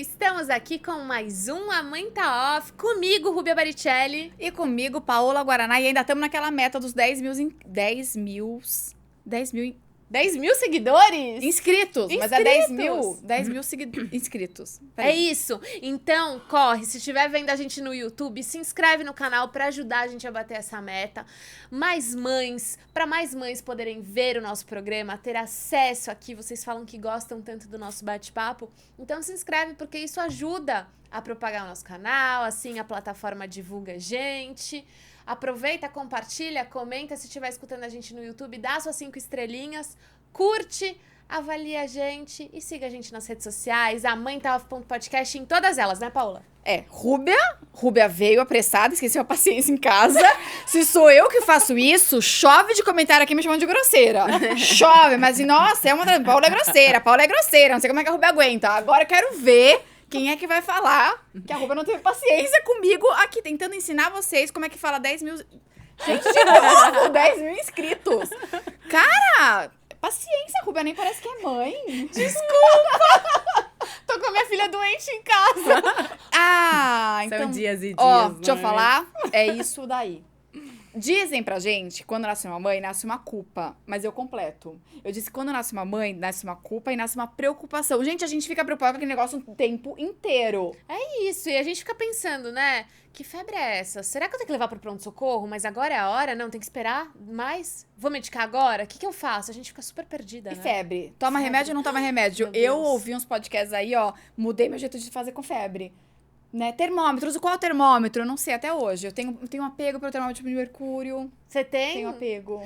Estamos aqui com mais um A Mãe Tá Off, comigo, Rúbia Baricelli. E comigo, Paola Guaraná, e ainda estamos naquela meta dos 10 mil seguidores? inscritos. Mas é 10 mil inscritos. É isso. Então, corre. Se estiver vendo a gente no YouTube, se inscreve no canal para ajudar a gente a bater essa meta. Para mais mães poderem ver o nosso programa, ter acesso aqui. Vocês falam que gostam tanto do nosso bate-papo. Então, se inscreve porque isso ajuda a propagar o nosso canal, assim a plataforma divulga a gente. Aproveita, compartilha, comenta se estiver escutando a gente no YouTube, dá suas 5 estrelinhas, curte, avalia a gente e siga a gente nas redes sociais, a Mãe Tá Off.podcast em todas elas, né, Paula? Rúbia veio apressada, esqueceu a paciência em casa. Se sou eu que faço isso, chove de comentário aqui me chamando de grosseira. Chove, mas nossa, Paola é grosseira, não sei como é que a Rúbia aguenta. Agora eu quero ver quem é que vai falar que a Rúbia não teve paciência comigo aqui, tentando ensinar vocês como é que fala 10 mil... Gente, de novo, 10 mil inscritos. Cara, paciência, Rúbia, nem parece que é mãe. Desculpa! Tô com a minha filha doente em casa. Então... São dias e dias, deixa eu falar, é isso daí. Dizem pra gente, quando nasce uma mãe, nasce uma culpa. Mas eu completo. Eu disse, quando nasce uma mãe, nasce uma culpa e nasce uma preocupação. Gente, a gente fica preocupado com aquele negócio o tempo inteiro. É isso, e a gente fica pensando, né? Que febre é essa? Será que eu tenho que levar pro pronto-socorro? Mas agora é a hora? Não, tem que esperar mais? Vou medicar agora? O que eu faço? A gente fica super perdida, E né? febre? Toma remédio ou não toma remédio? Meu Deus. Eu ouvi uns podcasts aí, mudei meu jeito de fazer com febre. Né? Termômetros, qual é o termômetro? Eu não sei até hoje. Eu tenho apego pelo termômetro de mercúrio. Você tem? Tenho apego.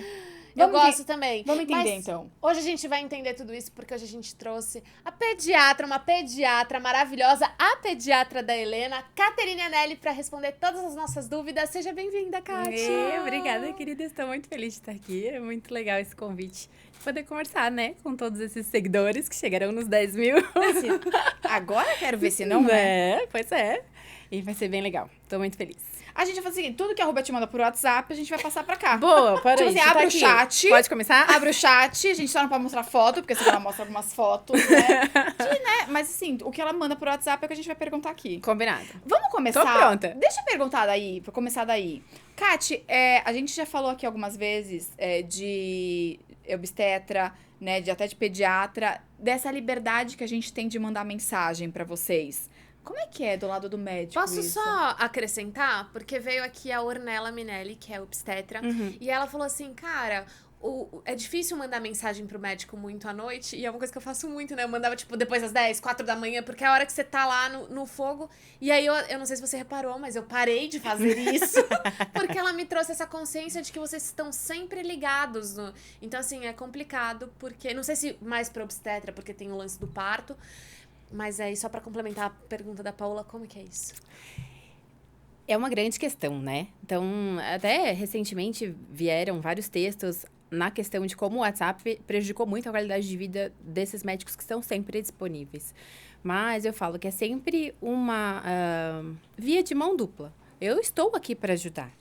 Eu gosto também. Vamos entender, Mas então. Hoje a gente vai entender tudo isso porque hoje a gente trouxe uma pediatra maravilhosa, a pediatra da Helena, Caterine Anelli, para responder todas as nossas dúvidas. Seja bem-vinda, Kátia. Obrigada, querida. Estou muito feliz de estar aqui. É muito legal esse convite. Poder conversar, né? Com todos esses seguidores que chegarão nos 10 mil. Agora eu quero ver se não é. Pois é. E vai ser bem legal. Tô muito feliz. A gente vai fazer o seguinte, tudo que a Rúbia te manda por WhatsApp, a gente vai passar pra cá. Boa, para Tipo aí. assim, abre o chat. Pode começar? Abre o chat, a gente só não pode mostrar foto, porque senão ela mostra algumas fotos, né? Mas assim, o que ela manda por WhatsApp é o que a gente vai perguntar aqui. Combinado. Vamos começar? Tô pronta. Deixa eu perguntar daí, pra começar daí. Kati, a gente já falou aqui algumas vezes de obstetra, né, até de pediatra, dessa liberdade que a gente tem de mandar mensagem pra vocês. Como é que é do lado do médico Posso isso? só acrescentar? Porque veio aqui a Ornella Minelli, que é obstetra, e ela falou assim, cara... É difícil mandar mensagem pro médico muito à noite, e é uma coisa que eu faço muito, né? Eu mandava, tipo, depois das 10, 4 da manhã, porque é a hora que você tá lá no fogo. E aí, eu não sei se você reparou, mas eu parei de fazer isso, porque ela me trouxe essa consciência de que vocês estão sempre ligados. Então, assim, é complicado, porque... Não sei se mais pra obstetra, porque tem o lance do parto, mas aí, só pra complementar a pergunta da Paula, como que é isso? É uma grande questão, né? Então, até recentemente vieram vários textos na questão de como o WhatsApp prejudicou muito a qualidade de vida desses médicos que estão sempre disponíveis. Mas eu falo que é sempre uma via de mão dupla. Eu estou aqui para ajudar.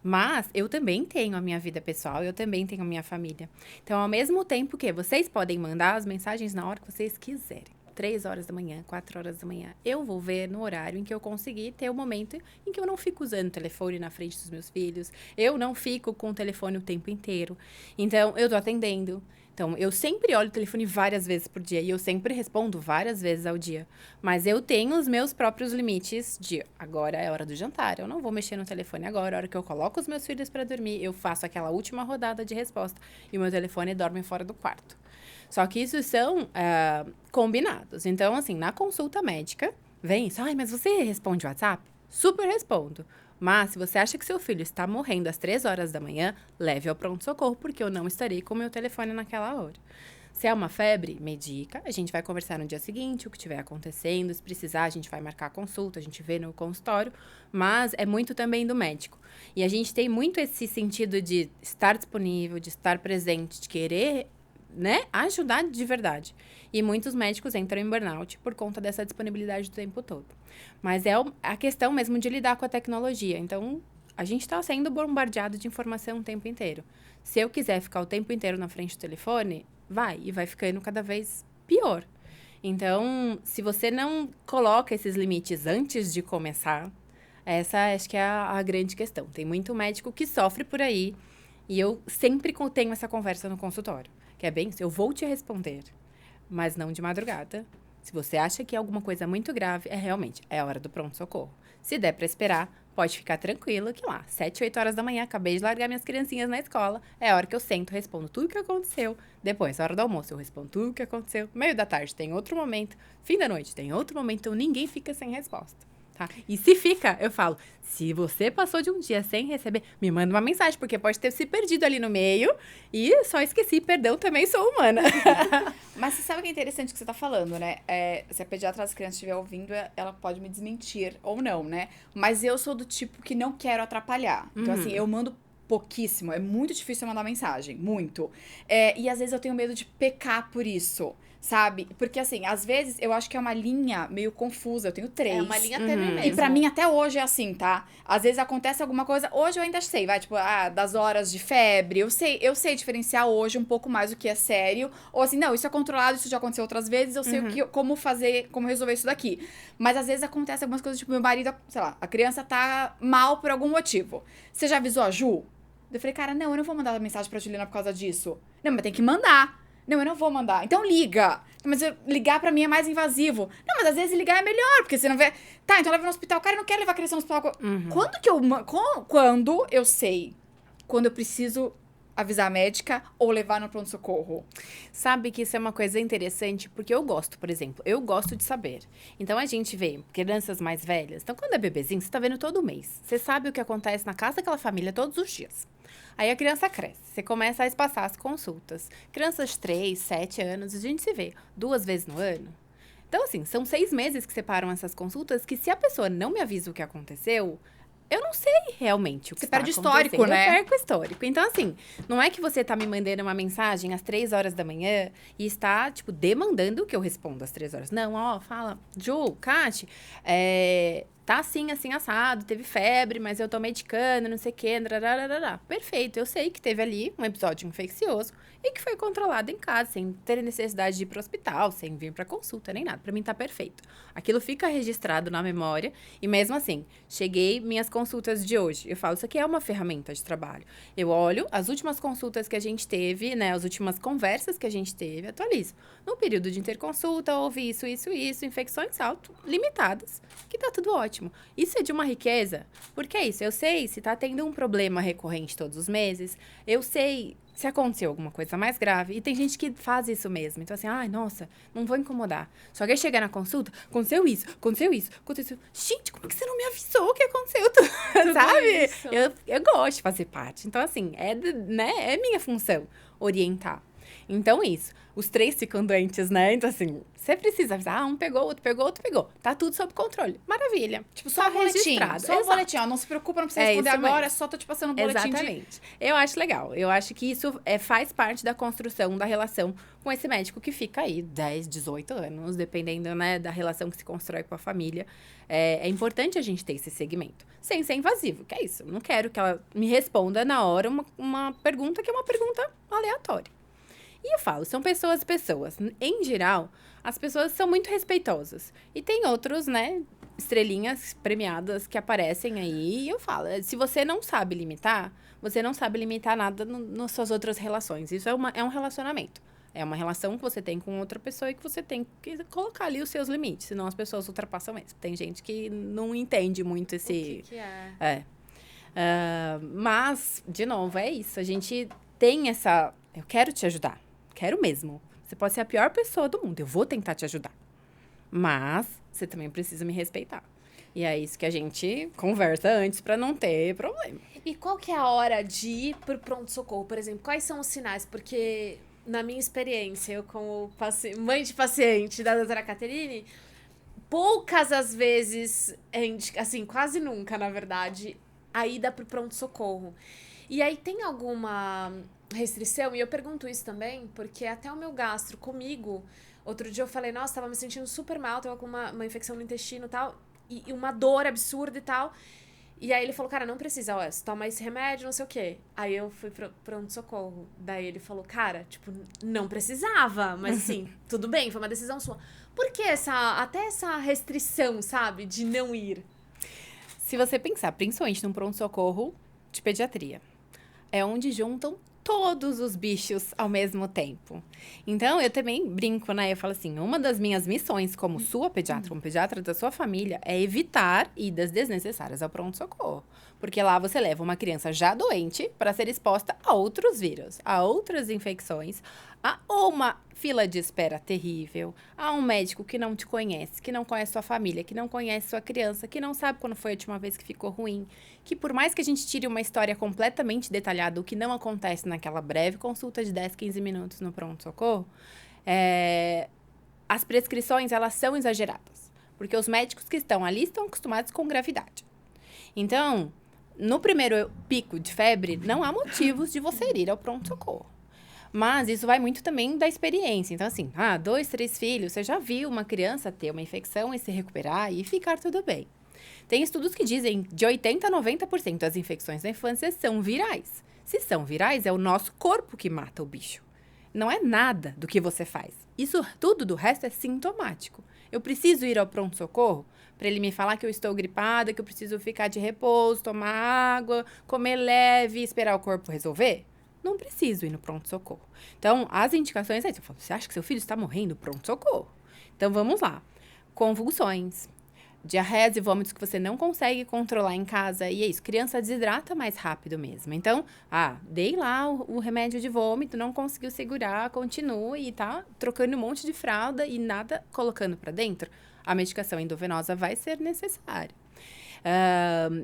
Mas eu também tenho a minha vida pessoal, eu também tenho a minha família. Então, ao mesmo tempo que vocês podem mandar as mensagens na hora que vocês quiserem. 3 horas da manhã, 4 horas da manhã. Eu vou ver no horário em que eu conseguir ter o momento em que eu não fico usando o telefone na frente dos meus filhos. Eu não fico com o telefone o tempo inteiro. Então, eu tô atendendo. Então, eu sempre olho o telefone várias vezes por dia. E eu sempre respondo várias vezes ao dia. Mas eu tenho os meus próprios limites de... Agora é hora do jantar. Eu não vou mexer no telefone agora. A hora que eu coloco os meus filhos pra dormir, eu faço aquela última rodada de resposta. E o meu telefone dorme fora do quarto. Só que isso são combinados. Então, assim, na consulta médica, vem isso. Ai, mas você responde o WhatsApp? Super respondo. Mas, se você acha que seu filho está morrendo às 3 horas da manhã, leve ao pronto-socorro, porque eu não estarei com o meu telefone naquela hora. Se é uma febre, medica. A gente vai conversar no dia seguinte, o que estiver acontecendo. Se precisar, a gente vai marcar a consulta, a gente vê no consultório. Mas é muito também do médico. E a gente tem muito esse sentido de estar disponível, de estar presente, de querer... né, ajudar de verdade. E muitos médicos entram em burnout por conta dessa disponibilidade do tempo todo. Mas é a questão mesmo de lidar com a tecnologia. Então, a gente está sendo bombardeado de informação o tempo inteiro. Se eu quiser ficar o tempo inteiro na frente do telefone, vai ficando cada vez pior. Então, se você não coloca esses limites antes de começar, essa acho que é a grande questão. Tem muito médico que sofre por aí e eu sempre tenho essa conversa no consultório, que é bem isso, eu vou te responder, mas não de madrugada. Se você acha que é alguma coisa muito grave, realmente é a hora do pronto-socorro. Se der para esperar, pode ficar tranquilo que lá, 7, 8 horas da manhã, acabei de largar minhas criancinhas na escola, é a hora que eu sento, respondo tudo o que aconteceu. Depois, a hora do almoço, eu respondo tudo o que aconteceu. Meio da tarde tem outro momento, fim da noite tem outro momento, então ninguém fica sem resposta. Tá? E se fica, eu falo, se você passou de um dia sem receber, me manda uma mensagem, porque pode ter se perdido ali no meio e só esqueci, perdão, também sou humana. Mas você sabe o que é interessante que você tá falando, né? Se a pediatra das crianças estiver ouvindo, ela pode me desmentir ou não, né? Mas eu sou do tipo que não quero atrapalhar. Então, assim, eu mando pouquíssimo. É muito difícil eu mandar mensagem. Muito. E às vezes eu tenho medo de pecar por isso. Sabe? Porque, assim, às vezes eu acho que é uma linha meio confusa. Eu tenho 3. É uma linha tênue mesmo. E pra mim, até hoje é assim, tá? Às vezes acontece alguma coisa. Hoje eu ainda sei, vai, tipo, das horas de febre. Eu sei diferenciar hoje um pouco mais o que é sério. Ou assim, não, isso é controlado, isso já aconteceu outras vezes. Eu sei como fazer, como resolver isso daqui. Mas às vezes acontece algumas coisas, tipo, meu marido, sei lá, a criança tá mal por algum motivo. Você já avisou a Ju? Eu falei, cara, não, eu não vou mandar mensagem pra Juliana por causa disso. Não, mas tem que mandar. Não, eu não vou mandar. Então liga. Mas ligar pra mim é mais invasivo. Não, mas às vezes ligar é melhor, porque você não vê... Tá, então leva no hospital. Cara, eu não quero levar a criança no hospital. Quando eu sei? Quando eu preciso avisar a médica ou levar no pronto-socorro? Sabe que isso é uma coisa interessante, porque eu gosto, por exemplo, eu gosto de saber. Então, a gente vê crianças mais velhas. Então, quando é bebezinho, você tá vendo todo mês. Você sabe o que acontece na casa daquela família todos os dias. Aí a criança cresce, você começa a espaçar as consultas. Crianças de 3, 7 anos, a gente se vê 2 vezes no ano. Então, assim, são 6 meses que separam essas consultas, que se a pessoa não me avisa o que aconteceu, eu não sei realmente o que Você está perde histórico, acontecendo. né? Eu perco histórico. Então, assim, não é que você tá me mandando uma mensagem às 3 horas da manhã e está, tipo, demandando que eu responda às 3 horas. Não, fala, Ju, Kati, tá assim, assim, assado, teve febre, mas eu tô medicando, não sei o quê, perfeito, eu sei que teve ali um episódio infeccioso e que foi controlado em casa, sem ter necessidade de ir pro hospital, sem vir pra consulta, nem nada. Pra mim tá perfeito. Aquilo fica registrado na memória e mesmo assim, cheguei minhas consultas de hoje. Eu falo, isso aqui é uma ferramenta de trabalho. Eu olho as últimas consultas que a gente teve, né, as últimas conversas que a gente teve, atualizo. No período de interconsulta, houve isso, infecções limitadas, que tá tudo ótimo. Isso é de uma riqueza, porque é isso, eu sei se tá tendo um problema recorrente todos os meses, eu sei se aconteceu alguma coisa mais grave, e tem gente que faz isso mesmo, então assim, nossa, não vou incomodar. Só que aí chegar na consulta, aconteceu isso. Gente, como é que você não me avisou o que aconteceu? Sabe? Isso. Eu gosto de fazer parte, então assim, é minha função orientar. Então, isso. Os 3 ficam doentes, né? Então, assim, você precisa avisar. Um pegou, outro pegou. Tá tudo sob controle. Maravilha. Tipo, só um boletim. registrado. Só um boletim, ó. Não se preocupa, não precisa responder isso agora. mesmo. É só tô te passando um boletim Exatamente. Eu acho legal. Eu acho que isso faz parte da construção da relação com esse médico que fica aí 10, 18 anos, dependendo, né, da relação que se constrói com a família. É importante a gente ter esse segmento. Sem ser invasivo, que é isso. Eu não quero que ela me responda na hora uma pergunta que é uma pergunta aleatória. E eu falo, são pessoas. Em geral, as pessoas são muito respeitosas. E tem outros, né, estrelinhas premiadas que aparecem aí. E eu falo, se você não sabe limitar, você não sabe limitar nada nas suas outras relações. Isso é um relacionamento. É uma relação que você tem com outra pessoa e que você tem que colocar ali os seus limites. Senão as pessoas ultrapassam mesmo. Tem gente que não entende muito esse... O que é? Mas, de novo, é isso. A gente tem essa... Eu quero te ajudar. Quero mesmo. Você pode ser a pior pessoa do mundo. Eu vou tentar te ajudar. Mas você também precisa me respeitar. E é isso que a gente conversa antes pra não ter problema. E qual que é a hora de ir pro pronto-socorro, por exemplo? Quais são os sinais? Porque, na minha experiência, eu como mãe de paciente da doutora Caterine, poucas as vezes, assim, quase nunca, na verdade, a ida pro pronto-socorro. E aí tem alguma restrição? E eu pergunto isso também, porque até o meu gastro comigo, outro dia eu falei, nossa, tava me sentindo super mal, tava com uma infecção no intestino e tal, e uma dor absurda e tal. E aí ele falou, cara, não precisa, você toma esse remédio, não sei o quê. Aí eu fui pro pronto-socorro. Daí ele falou, cara, tipo, não precisava, mas assim, tudo bem, foi uma decisão sua. Por que até essa restrição, sabe, de não ir? Se você pensar, principalmente num pronto-socorro de pediatria, é onde juntam todos os bichos ao mesmo tempo. Então, eu também brinco, né? Eu falo assim, uma das minhas missões como sua pediatra, como pediatra da sua família, é evitar idas desnecessárias ao pronto-socorro. Porque lá você leva uma criança já doente para ser exposta a outros vírus, a outras infecções, a uma fila de espera terrível, a um médico que não te conhece, que não conhece sua família, que não conhece sua criança, que não sabe quando foi a última vez que ficou ruim, que por mais que a gente tire uma história completamente detalhada, o que não acontece naquela breve consulta de 10, 15 minutos no pronto-socorro, as prescrições, elas são exageradas. Porque os médicos que estão ali estão acostumados com gravidade. Então, no primeiro pico de febre, não há motivos de você ir ao pronto-socorro. Mas isso vai muito também da experiência. Então, assim, 2, 3 filhos, você já viu uma criança ter uma infecção e se recuperar e ficar tudo bem. Tem estudos que dizem de 80% a 90% das infecções da infância são virais. Se são virais, é o nosso corpo que mata o bicho. Não é nada do que você faz. Isso tudo do resto é sintomático. Eu preciso ir ao pronto-socorro para ele me falar que eu estou gripada, que eu preciso ficar de repouso, tomar água, comer leve, esperar o corpo resolver? Não preciso ir no pronto-socorro. Então, as indicações é, você acha que seu filho está morrendo? Pronto-socorro. Então, vamos lá. Convulsões, diarreias e vômitos que você não consegue controlar em casa. E é isso, criança desidrata mais rápido mesmo. Então, dei lá o remédio de vômito, não conseguiu segurar, continua e tá trocando um monte de fralda e nada colocando para dentro. A medicação endovenosa vai ser necessária.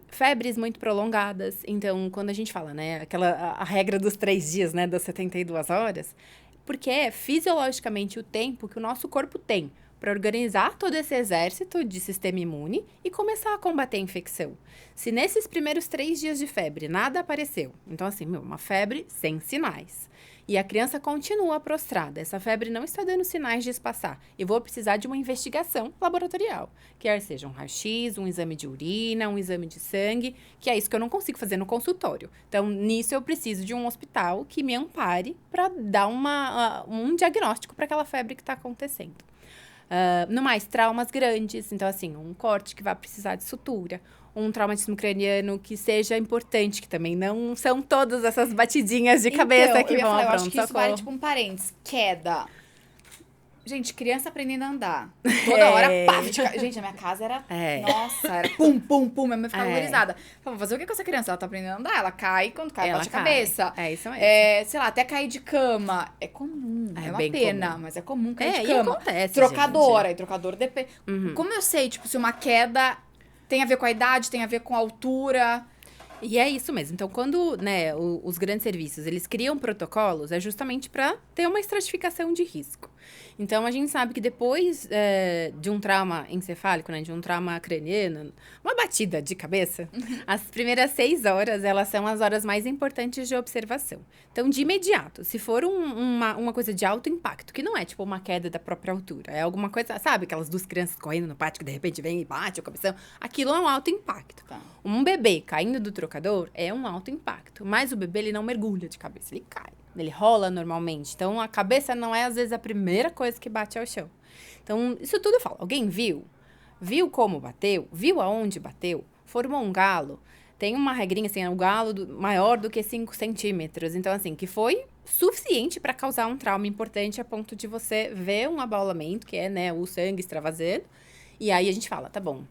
Febres muito prolongadas. Então, quando a gente fala, né, a regra dos 3 dias, né, das 72 horas, porque é fisiologicamente o tempo que o nosso corpo tem para organizar todo esse exército de sistema imune e começar a combater a infecção. Se nesses primeiros 3 dias de febre nada apareceu, então assim, uma febre sem sinais, e a criança continua prostrada, essa febre não está dando sinais de passar, eu vou precisar de uma investigação laboratorial, quer seja um raio-x, um exame de urina, um exame de sangue, que é isso que eu não consigo fazer no consultório. Então, nisso eu preciso de um hospital que me ampare para dar um diagnóstico para aquela febre que está acontecendo. No mais, traumas grandes, então assim, um corte que vai precisar de sutura, um traumatismo craniano que seja importante, que também não são todas essas batidinhas de cabeça que vão eu acho que isso pronto-socorro. vale tipo um parênteses, queda. Gente, criança aprendendo a andar. Toda hora, paf, gente, a minha casa era, nossa, era pum, pum, pum, minha mãe ficava horrorizada. Vou fazer o que com essa criança? Ela tá aprendendo a andar, ela cai, quando cai, ela bate a cabeça. É isso mesmo. Sei lá, até cair de cama. É comum, é uma pena, comum. mas é comum cair de cama. Acontece, trocadora, e trocador depende. Como eu sei, tipo, se uma queda tem a ver com a idade, tem a ver com a altura. E é isso mesmo. Então, quando, né, os grandes serviços, eles criam protocolos, é justamente para ter uma estratificação de risco. Então, a gente sabe que depois de um trauma encefálico, né, de um trauma craniano, uma batida de cabeça, as primeiras 6 horas, elas são as horas mais importantes de observação. Então, de imediato, se for uma coisa de alto impacto, que não é tipo uma queda da própria altura, é alguma coisa, sabe, aquelas 2 crianças correndo no pátio que de repente vem e bate a cabeça, aquilo é um alto impacto. Tá. Um bebê caindo do trocador é um alto impacto, mas o bebê, ele não mergulha de cabeça, ele cai. Ele rola normalmente. Então, a cabeça não é, às vezes, a primeira coisa que bate ao chão. Então, isso tudo eu falo. Alguém viu? Viu como bateu? Viu aonde bateu? Formou um galo? Tem uma regrinha, assim, o galo maior do que 5 centímetros. Então, assim, que foi suficiente para causar um trauma importante a ponto de você ver um abaulamento, que é, né, o sangue extravasando. E aí, a gente fala, tá bom,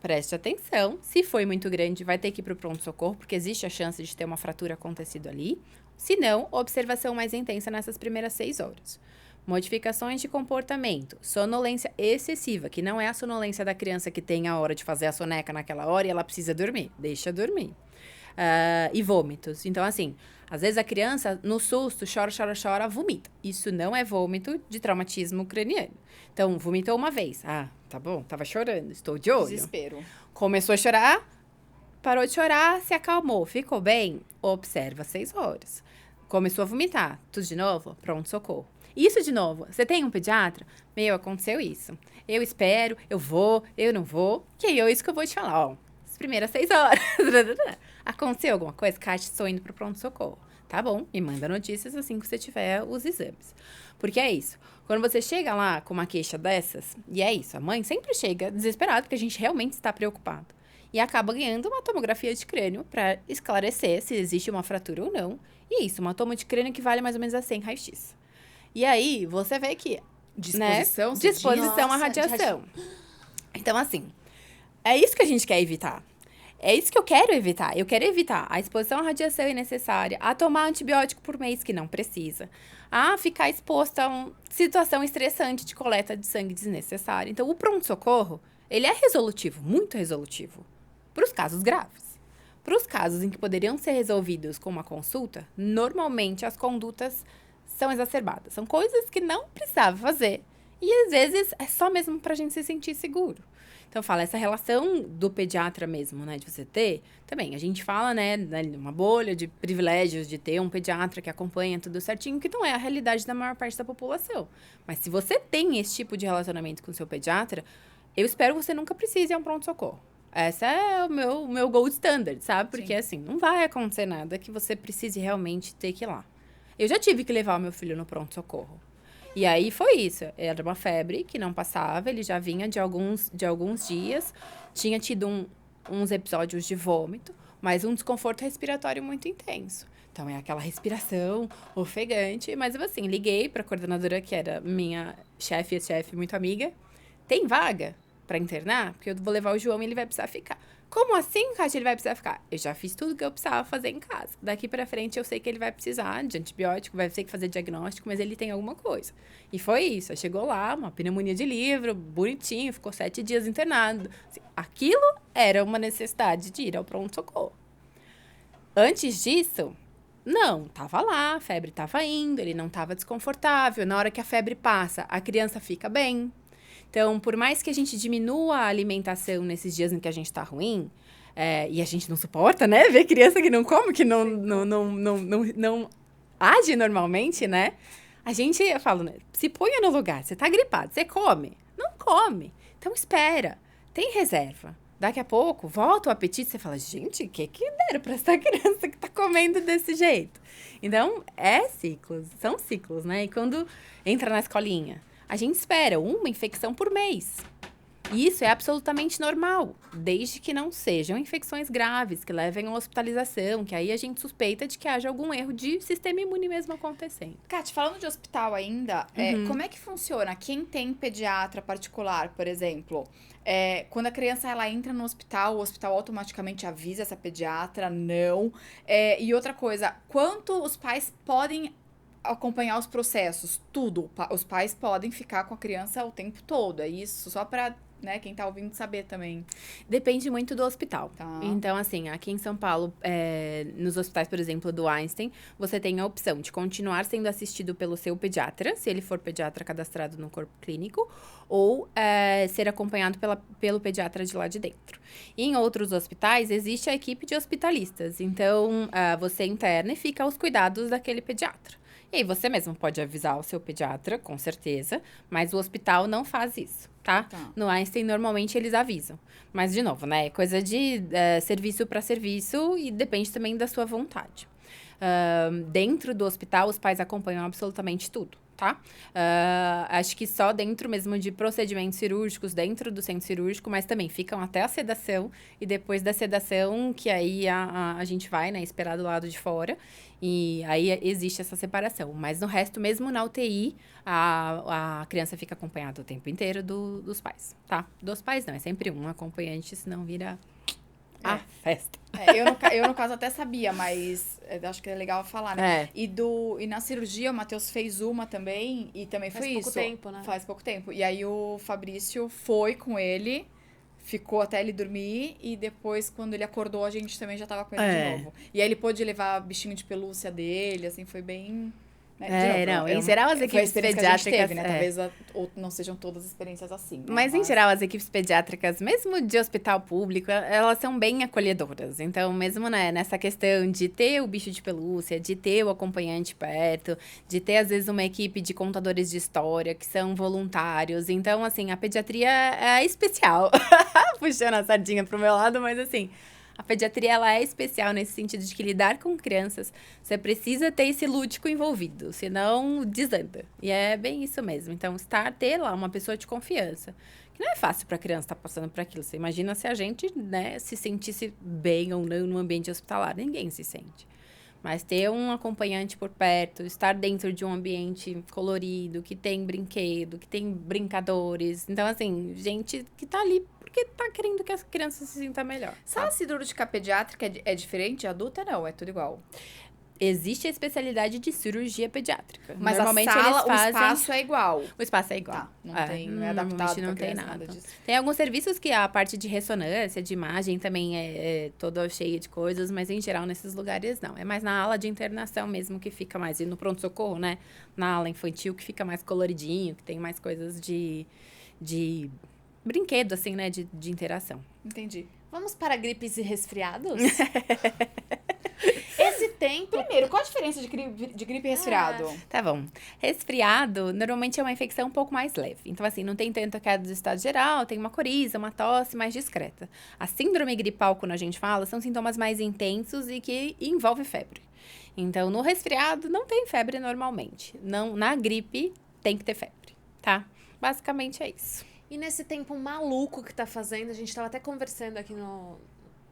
preste atenção. Se foi muito grande, vai ter que ir pro pronto-socorro, porque existe a chance de ter uma fratura acontecido ali. Se não, observação mais intensa nessas primeiras 6 horas. Modificações de comportamento, sonolência excessiva, que não é a sonolência da criança que tem a hora de fazer a soneca naquela hora e ela precisa dormir. Deixa dormir. E vômitos. Então, assim, às vezes a criança, no susto, chora, vomita. Isso não é vômito de traumatismo craniano. Então, vomitou uma vez. Tá bom, tava chorando, estou de olho. Desespero. Começou a chorar, parou de chorar, se acalmou, ficou bem, observa 6 horas. Começou a vomitar, tudo de novo, pronto-socorro. Isso de novo, você tem um pediatra? Aconteceu isso. Eu espero, eu vou, eu não vou. Que aí é isso que eu vou te falar, as primeiras 6 horas. Aconteceu alguma coisa? Kátia, estou indo pro pronto-socorro. Tá bom, me manda notícias assim que você tiver os exames. Porque é isso. Quando você chega lá com uma queixa dessas, e é isso, a mãe sempre chega desesperada, porque a gente realmente está preocupado. E acaba ganhando uma tomografia de crânio para esclarecer se existe uma fratura ou não. E é isso, uma toma de crânio que vale mais ou menos a 100 raio-x. E aí, você vê que... Disposição? Né? Disposição à radiação. Então, assim, é isso que a gente quer evitar. É isso que eu quero evitar. Eu quero evitar a exposição à radiação innecessária, a tomar antibiótico por mês que não precisa, a ficar exposta a uma situação estressante de coleta de sangue desnecessária. Então, o pronto-socorro, ele é resolutivo, muito resolutivo, para os casos graves. Para os casos em que poderiam ser resolvidos com uma consulta, normalmente as condutas são exacerbadas. São coisas que não precisava fazer. E, às vezes, é só mesmo para a gente se sentir seguro. Então, fala, essa relação do pediatra mesmo, né, de você ter, também, a gente fala, né, uma bolha de privilégios de ter um pediatra que acompanha tudo certinho, que não é a realidade da maior parte da população. Mas se você tem esse tipo de relacionamento com o seu pediatra, eu espero que você nunca precise ir a um pronto-socorro. Essa é o meu gold standard, sabe? Porque, Sim. assim, não vai acontecer nada que você precise realmente ter que ir lá. Eu já tive que levar o meu filho no pronto-socorro. E aí foi isso, era uma febre que não passava, ele já vinha de alguns dias, tinha tido uns episódios de vômito, mas um desconforto respiratório muito intenso. Então, é aquela respiração ofegante, mas eu, assim, liguei para a coordenadora, que era minha chefe muito amiga, tem vaga para internar? Porque eu vou levar o João e ele vai precisar ficar. Como assim, Kátia, ele vai precisar ficar? Eu já fiz tudo que eu precisava fazer em casa. Daqui pra frente, eu sei que ele vai precisar de antibiótico, vai ter que fazer diagnóstico, mas ele tem alguma coisa. E foi isso. Aí chegou lá, uma pneumonia de livro, bonitinho, ficou 7 dias internado. Assim, aquilo era uma necessidade de ir ao pronto-socorro. Antes disso, não, tava lá, a febre tava indo, ele não tava desconfortável. Na hora que a febre passa, a criança fica bem. Então, por mais que a gente diminua a alimentação nesses dias em que a gente tá ruim, e a gente não suporta, né? Ver criança que não come, que não age normalmente, né? Eu falo, né? Se ponha no lugar, você tá gripado, você come? Não come. Então, espera. Tem reserva. Daqui a pouco, volta o apetite, você fala, gente, o que deram pra essa criança que tá comendo desse jeito? Então, são ciclos, né? E quando entra na escolinha, a gente espera uma infecção por mês. E isso é absolutamente normal, desde que não sejam infecções graves, que levem a hospitalização, que aí a gente suspeita de que haja algum erro de sistema imune mesmo acontecendo. Kátia, falando de hospital ainda, como é que funciona? Quem tem pediatra particular, por exemplo, quando a criança ela entra no hospital, o hospital automaticamente avisa essa pediatra? Não. E outra coisa, quanto os pais podem acompanhar os processos? Tudo. Os pais podem ficar com a criança o tempo todo. É isso, só para, né, quem tá ouvindo saber também. Depende muito do hospital. Tá. Então, assim, aqui em São Paulo, nos hospitais, por exemplo, do Einstein, você tem a opção de continuar sendo assistido pelo seu pediatra, se ele for pediatra cadastrado no corpo clínico, ou ser acompanhado pelo pediatra de lá de dentro. E em outros hospitais, existe a equipe de hospitalistas. Então, você interna e fica aos cuidados daquele pediatra. E aí, você mesmo pode avisar o seu pediatra, com certeza, mas o hospital não faz isso, tá? No Einstein, normalmente, eles avisam. Mas, de novo, né? É coisa de serviço para serviço e depende também da sua vontade. Dentro do hospital, os pais acompanham absolutamente tudo, tá? Acho que só dentro mesmo de procedimentos cirúrgicos, dentro do centro cirúrgico, mas também ficam até a sedação. E depois da sedação, que aí a gente vai, né, esperar do lado de fora. E aí existe essa separação. Mas no resto, mesmo na UTI, a criança fica acompanhada o tempo inteiro dos pais, tá? Dos pais não, é sempre um acompanhante, senão vira a festa. Eu, no caso, até sabia, mas acho que é legal falar, né? E na cirurgia, o Matheus fez uma também, e também foi isso. Faz pouco tempo, né? Faz pouco tempo. E aí, o Fabrício foi com ele, ficou até ele dormir, e depois, quando ele acordou, a gente também já tava com ele de novo. E aí, ele pôde levar bichinho de pelúcia dele, assim, foi bem... Em geral as equipes pediátricas... Teve, né? Talvez não sejam todas as experiências assim. Né? Mas, em geral, as equipes pediátricas, mesmo de hospital público, elas são bem acolhedoras. Então, mesmo, né, nessa questão de ter o bicho de pelúcia, de ter o acompanhante perto, de ter, às vezes, uma equipe de contadores de história que são voluntários. Então, assim, a pediatria é especial. Puxando a sardinha pro meu lado, mas, assim... A pediatria, ela é especial nesse sentido de que lidar com crianças, você precisa ter esse lúdico envolvido, senão desanda. E é bem isso mesmo. Então, ter lá uma pessoa de confiança, que não é fácil para a criança estar passando por aquilo. Você imagina se a gente, né, se sentisse bem ou não no ambiente hospitalar. Ninguém se sente. Mas ter um acompanhante por perto, estar dentro de um ambiente colorido, que tem brinquedo, que tem brincadores. Então, assim, gente que tá ali porque tá querendo que a criança se sinta melhor. Sala cirúrgica pediátrica é diferente? Adulta não, é tudo igual. Existe a especialidade de cirurgia pediátrica. Mas normalmente a sala, eles fazem... o espaço é igual. O espaço é igual. Tá, não é adaptado não pra tem criança, nada. disso. Tem alguns serviços que a parte de ressonância, de imagem também é toda cheia de coisas, mas em geral nesses lugares não. É mais na ala de internação mesmo que fica mais, e no pronto-socorro, né? Na ala infantil que fica mais coloridinho, que tem mais coisas de brinquedo, assim, né? De interação. Entendi. Vamos para gripes e resfriados? Esse tempo... Primeiro, qual a diferença de gripe e resfriado? Tá bom. Resfriado, normalmente é uma infecção um pouco mais leve. Então, assim, não tem tanta queda do estado geral, tem uma coriza, uma tosse mais discreta. A síndrome gripal, quando a gente fala, são sintomas mais intensos e que envolvem febre. Então, no resfriado, não tem febre normalmente. Não, na gripe, tem que ter febre, tá? Basicamente é isso. E nesse tempo maluco que tá fazendo, a gente tava até conversando aqui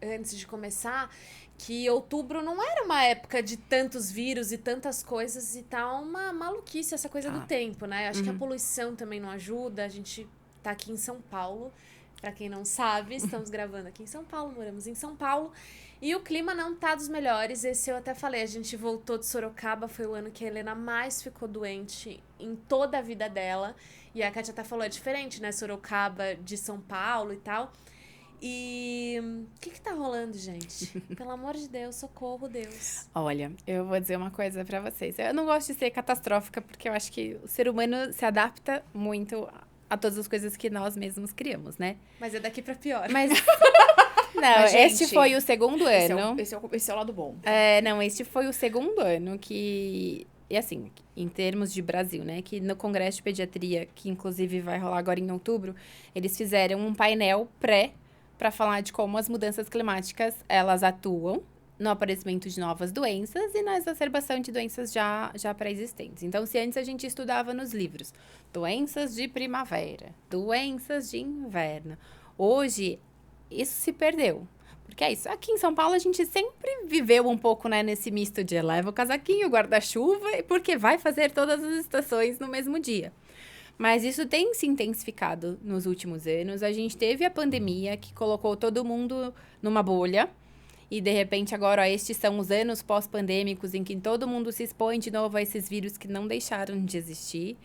antes de começar, que outubro não era uma época de tantos vírus e tantas coisas e tá uma maluquice essa coisa do tempo, né? Acho que a poluição também não ajuda. A gente tá aqui em São Paulo, pra quem não sabe, estamos gravando aqui em São Paulo, moramos em São Paulo, e o clima não tá dos melhores. Esse eu até falei, a gente voltou de Sorocaba, foi o ano que a Helena mais ficou doente em toda a vida dela, e a Kátia até falou, é diferente, né, Sorocaba de São Paulo e tal. E o que tá rolando, gente? Pelo amor de Deus, socorro, Deus. Olha, eu vou dizer uma coisa pra vocês. Eu não gosto de ser catastrófica, porque eu acho que o ser humano se adapta muito a todas as coisas que nós mesmos criamos, né? Mas é daqui pra pior. Mas... Não, Mas, gente, este foi o segundo ano. Esse é o lado bom. Não, este foi o segundo ano que... E assim, em termos de Brasil, né? Que no Congresso de Pediatria, que inclusive vai rolar agora em outubro, eles fizeram um painel para falar de como as mudanças climáticas, elas atuam no aparecimento de novas doenças e na exacerbação de doenças já pré-existentes. Então, se antes a gente estudava nos livros doenças de primavera, doenças de inverno, hoje isso se perdeu. Porque é isso, aqui em São Paulo a gente sempre viveu um pouco, né, nesse misto de leva o casaquinho, o guarda-chuva, porque vai fazer todas as estações no mesmo dia. Mas isso tem se intensificado nos últimos anos. A gente teve a pandemia que colocou todo mundo numa bolha. E, de repente, agora, estes são os anos pós-pandêmicos em que todo mundo se expõe de novo a esses vírus que não deixaram de existir.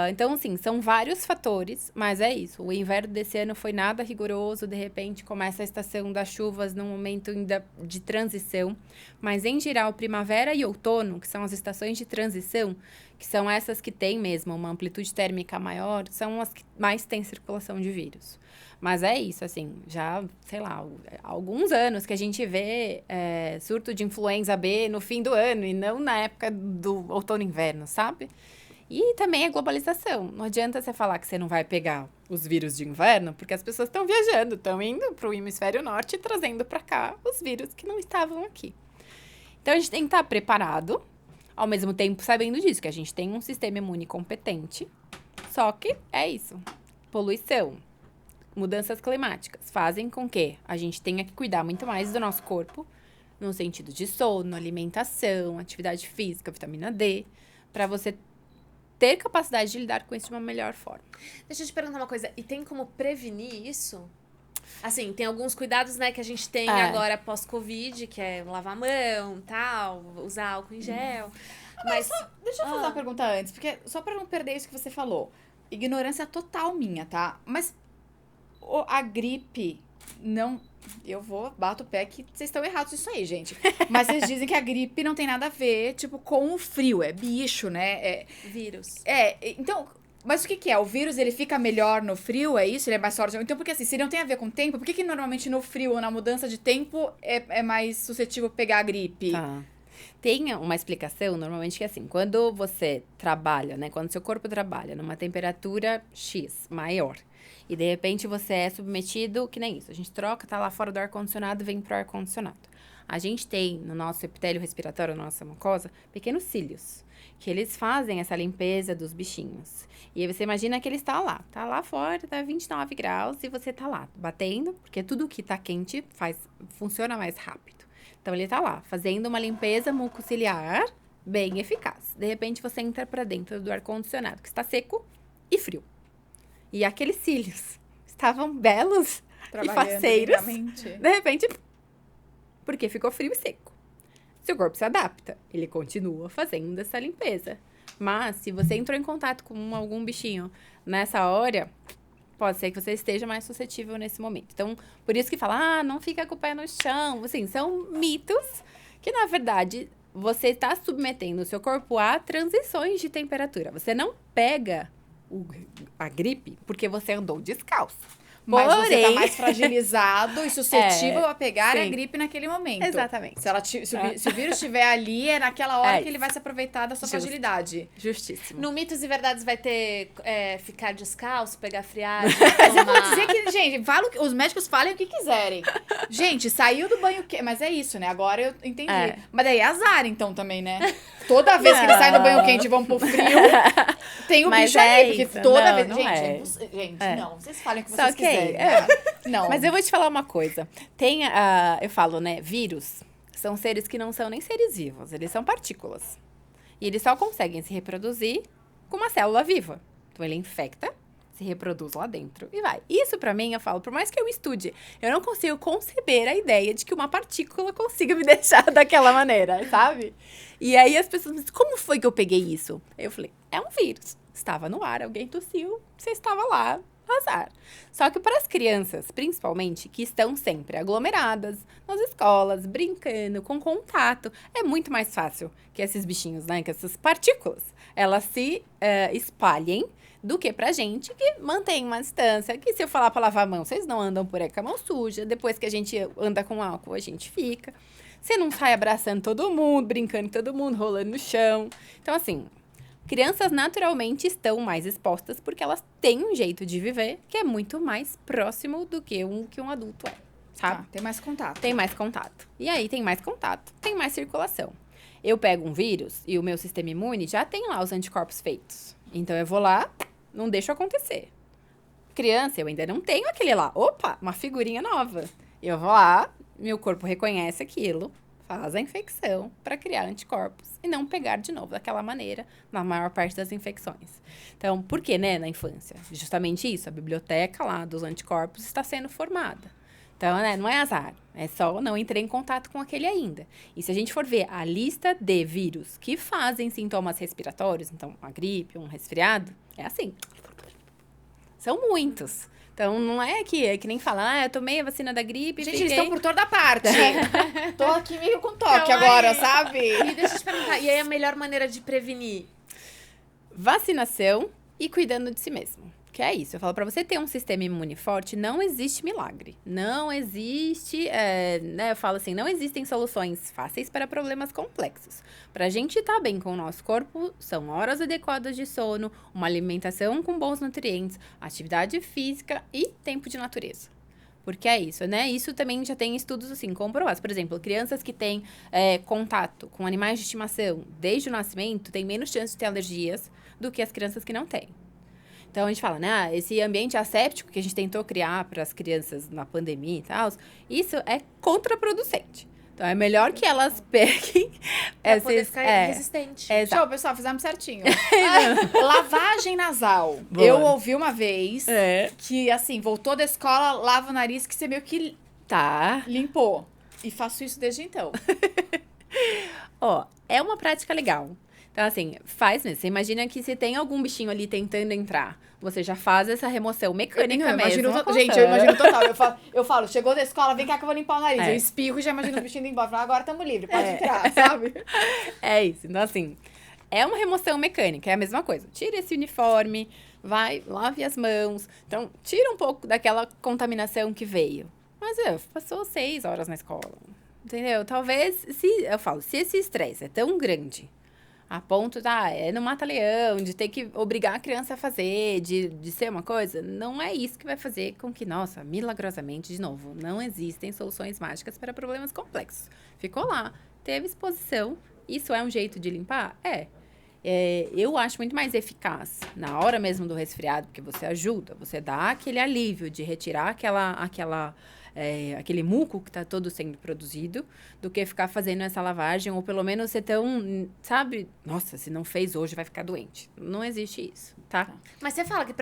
Então, assim, são vários fatores, mas é isso. O inverno desse ano foi nada rigoroso. De repente, começa a estação das chuvas num momento ainda de transição. Mas, em geral, primavera e outono, que são as estações de transição, que são essas que têm mesmo uma amplitude térmica maior, são as que mais têm circulação de vírus. Mas é isso, assim, já, sei lá, há alguns anos que a gente vê surto de influenza B no fim do ano e não na época do outono e inverno, sabe? E também a globalização. Não adianta você falar que você não vai pegar os vírus de inverno, porque as pessoas estão viajando, estão indo para o hemisfério norte e trazendo para cá os vírus que não estavam aqui. Então, a gente tem que estar preparado, ao mesmo tempo sabendo disso, que a gente tem um sistema imune competente. Só que é isso. Poluição, mudanças climáticas fazem com que a gente tenha que cuidar muito mais do nosso corpo, no sentido de sono, alimentação, atividade física, vitamina D, para você ter capacidade de lidar com isso de uma melhor forma. Deixa eu te perguntar uma coisa, e tem como prevenir isso? Assim, tem alguns cuidados, né, que a gente tem agora pós-Covid, que é lavar a mão, tal, usar álcool em gel. Mas Deixa eu fazer uma pergunta antes, porque só pra não perder isso que você falou. Ignorância total minha, tá? Mas a gripe não... Eu bato o pé que vocês estão errados nisso aí, gente. Mas vocês dizem que a gripe não tem nada a ver, tipo, com o frio. É bicho, né? Vírus. Então... Mas o que é? O vírus, ele fica melhor no frio, é isso? Ele é mais forte? Então, porque assim, se não tem a ver com tempo, por que normalmente no frio ou na mudança de tempo é mais suscetível a pegar a gripe? Tem uma explicação, normalmente, que é assim, quando você trabalha, né? Quando seu corpo trabalha numa temperatura X maior, e de repente você é submetido, que nem isso, a gente troca, tá lá fora do ar-condicionado, vem pro ar-condicionado. A gente tem no nosso epitélio respiratório, na nossa mucosa, pequenos cílios, que eles fazem essa limpeza dos bichinhos. E aí você imagina que ele está lá fora, tá 29 graus, e você tá lá, batendo, porque tudo que tá quente funciona mais rápido. Então, ele tá lá, fazendo uma limpeza mucociliar bem eficaz. De repente, você entra pra dentro do ar-condicionado, que está seco e frio. E aqueles cílios estavam belos e faceiros. De repente, porque ficou frio e seco. Seu corpo se adapta, ele continua fazendo essa limpeza. Mas, se você entrou em contato com algum bichinho nessa hora, pode ser que você esteja mais suscetível nesse momento. Então, por isso que fala, não fica com o pé no chão. Assim, são mitos que, na verdade, você está submetendo o seu corpo a transições de temperatura. Você não pega a gripe porque você andou descalço. Mas você tá mais fragilizado e suscetível a pegar a gripe naquele momento. Exatamente. Se o vírus estiver ali, é naquela hora que ele vai se aproveitar da sua fragilidade. Justíssimo. No Mitos e Verdades vai ter ficar descalço, pegar friagem, Mas eu vou dizer que, gente, os médicos falem o que quiserem. Gente, saiu do banho quente. Mas é isso, né? Agora eu entendi. Mas daí é azar, então, também, né? Toda vez que eles saem do banho quente e vão pro frio, tem o bicho ali. Porque toda vez. Gente, não. Vocês falem o que vocês quiserem. Não. Mas eu vou te falar uma coisa. Eu falo, né? Vírus são seres que não são nem seres vivos. Eles são partículas. E eles só conseguem se reproduzir com uma célula viva. Então, ele infecta, se reproduz lá dentro e vai. Isso, pra mim, eu falo, por mais que eu estude, eu não consigo conceber a ideia de que uma partícula consiga me deixar daquela maneira, sabe? E aí, as pessoas me dizem, como foi que eu peguei isso? Eu falei, é um vírus. Estava no ar, alguém tossiu, você estava lá. Azar. Só que para as crianças, principalmente, que estão sempre aglomeradas nas escolas, brincando, com contato, é muito mais fácil que esses bichinhos, né, que essas partículas, elas se espalhem do que pra gente que mantém uma distância, que se eu falar para lavar a mão, vocês não andam por aí com a mão suja, depois que a gente anda com álcool, a gente fica. Você não sai abraçando todo mundo, brincando com todo mundo, rolando no chão. Então, assim, crianças naturalmente estão mais expostas porque elas têm um jeito de viver que é muito mais próximo do que um adulto é, sabe? Tem mais contato. Tem mais contato. E aí tem mais contato, tem mais circulação. Eu pego um vírus e o meu sistema imune já tem lá os anticorpos feitos. Então eu vou lá, não deixo acontecer. Criança, eu ainda não tenho aquele lá. Opa, uma figurinha nova. Eu vou lá, meu corpo reconhece aquilo, faz a infecção para criar anticorpos e não pegar de novo daquela maneira na maior parte das infecções. Então, por que, né, na infância? Justamente isso, a biblioteca lá dos anticorpos está sendo formada. Então, né, não é azar, é só não entrei em contato com aquele ainda. E se a gente for ver a lista de vírus que fazem sintomas respiratórios, então uma gripe, um resfriado, é assim. São muitos. Então, não é que nem fala, eu tomei a vacina da gripe, gente, eles estão por toda parte. Tô aqui meio com toque então, agora, sabe? E deixa eu te perguntar, e aí a melhor maneira de prevenir? Vacinação e cuidando de si mesmo. Que é isso, eu falo, pra você ter um sistema imune forte, não existe milagre. Não existe, né, eu falo assim, não existem soluções fáceis para problemas complexos. Pra gente estar bem com o nosso corpo, são horas adequadas de sono, uma alimentação com bons nutrientes, atividade física e tempo de natureza. Porque é isso, né? Isso também já tem estudos, assim, comprovados. Por exemplo, crianças que têm contato com animais de estimação desde o nascimento têm menos chance de ter alergias do que as crianças que não têm. Então, a gente fala, né, esse ambiente asséptico que a gente tentou criar para as crianças na pandemia e tal, isso é contraproducente. Então, é melhor que elas peguem pra poder ficar resistente. Show, pessoal, fizemos certinho. Lavagem nasal. Boa. Eu ouvi uma vez que, assim, voltou da escola, lava o nariz, que você meio que limpou. E faço isso desde então. Ó, é uma prática legal. Então, assim, faz mesmo. Você imagina que se tem algum bichinho ali tentando entrar, você já faz essa remoção mecânica mesmo. Gente, eu imagino total. Eu falo, chegou da escola, vem cá que eu vou limpar o nariz. Eu espirro e já imagino os bichinhos indo embora. Falo, agora estamos livres, pode entrar, sabe? É isso. Então, assim, é uma remoção mecânica, é a mesma coisa. Tira esse uniforme, vai, lave as mãos. Então, tira um pouco daquela contaminação que veio. Mas, passou 6 horas na escola. entendeu? Talvez, se esse estresse é tão grande, a ponto, no mata-leão, de ter que obrigar a criança a fazer, de ser uma coisa, não é isso que vai fazer com que, nossa, milagrosamente, de novo, não existem soluções mágicas para problemas complexos. Ficou lá, teve exposição, isso é um jeito de limpar? Eu acho muito mais eficaz na hora mesmo do resfriado, porque você ajuda, você dá aquele alívio de retirar aquele muco que está todo sendo produzido, do que ficar fazendo essa lavagem, ou pelo menos ser tão, sabe? Nossa, se não fez hoje, vai ficar doente. Não existe isso, tá? Mas você fala que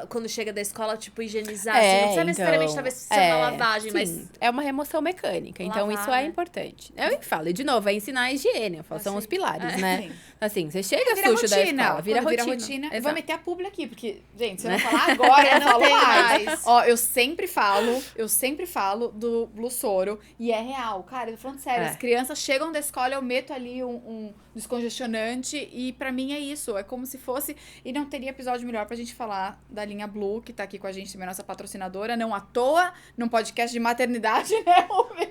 quando chega da escola, tipo, higienizar, assim, não precisa necessariamente, talvez, ser uma lavagem, sim, mas... é uma remoção mecânica, então Lavar, isso é né? importante. Eu falo, e de novo, é ensinar a higiene, eu falo, são os pilares, né? Sim. Assim, você chega Vira sujo da rotina. escola, vira Quando rotina. Eu vou Exato. meter a publi aqui, porque, gente, se eu não falar agora, eu não Não falo tem mais. mais. Ó, eu sempre falo do Blue Soro, e é real, cara, eu tô falando sério, as crianças chegam da escola, eu meto ali um descongestionante, e pra mim é isso, é como se fosse, e não teria episódio melhor pra gente falar da linha Blue, que tá aqui com a gente também, nossa patrocinadora, não à toa, num podcast de maternidade, né, Rubia?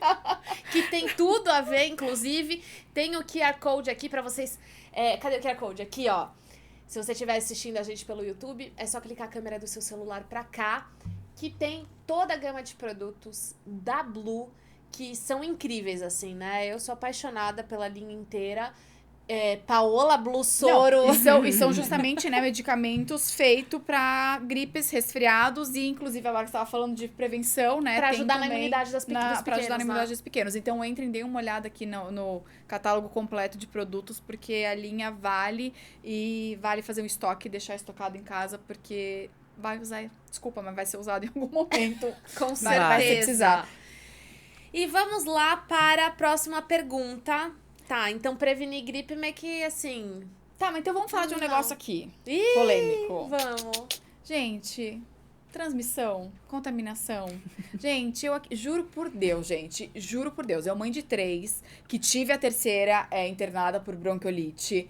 Que tem tudo a ver, inclusive. Tem o QR Code aqui pra vocês... cadê o QR Code? Aqui, ó. Se você estiver assistindo a gente pelo YouTube, é só clicar a câmera do seu celular pra cá, que tem toda a gama de produtos da Blue, que são incríveis, assim, né? Eu sou apaixonada pela linha inteira. Paola Blue Soro. Não, e são justamente, né, medicamentos feitos pra gripes, resfriados e, inclusive, agora que você estava falando de prevenção, né? Pra tem ajudar na também imunidade dos pequenos, pra ajudar na né? imunidade dos pequenos. Então, entrem, deem uma olhada aqui no catálogo completo de produtos, porque a linha vale fazer um estoque e deixar estocado em casa, porque vai usar, desculpa, mas vai ser usado em algum momento. Com Vai ser precisar. certeza. E vamos lá para a próxima pergunta. Tá, então prevenir gripe meio que assim... Tá, mas então vamos falar de um Não. negócio aqui. Ih, Polêmico. Vamos. Gente, transmissão, contaminação. Gente, juro por Deus, eu mãe de 3, que tive a terceira internada por bronquiolite.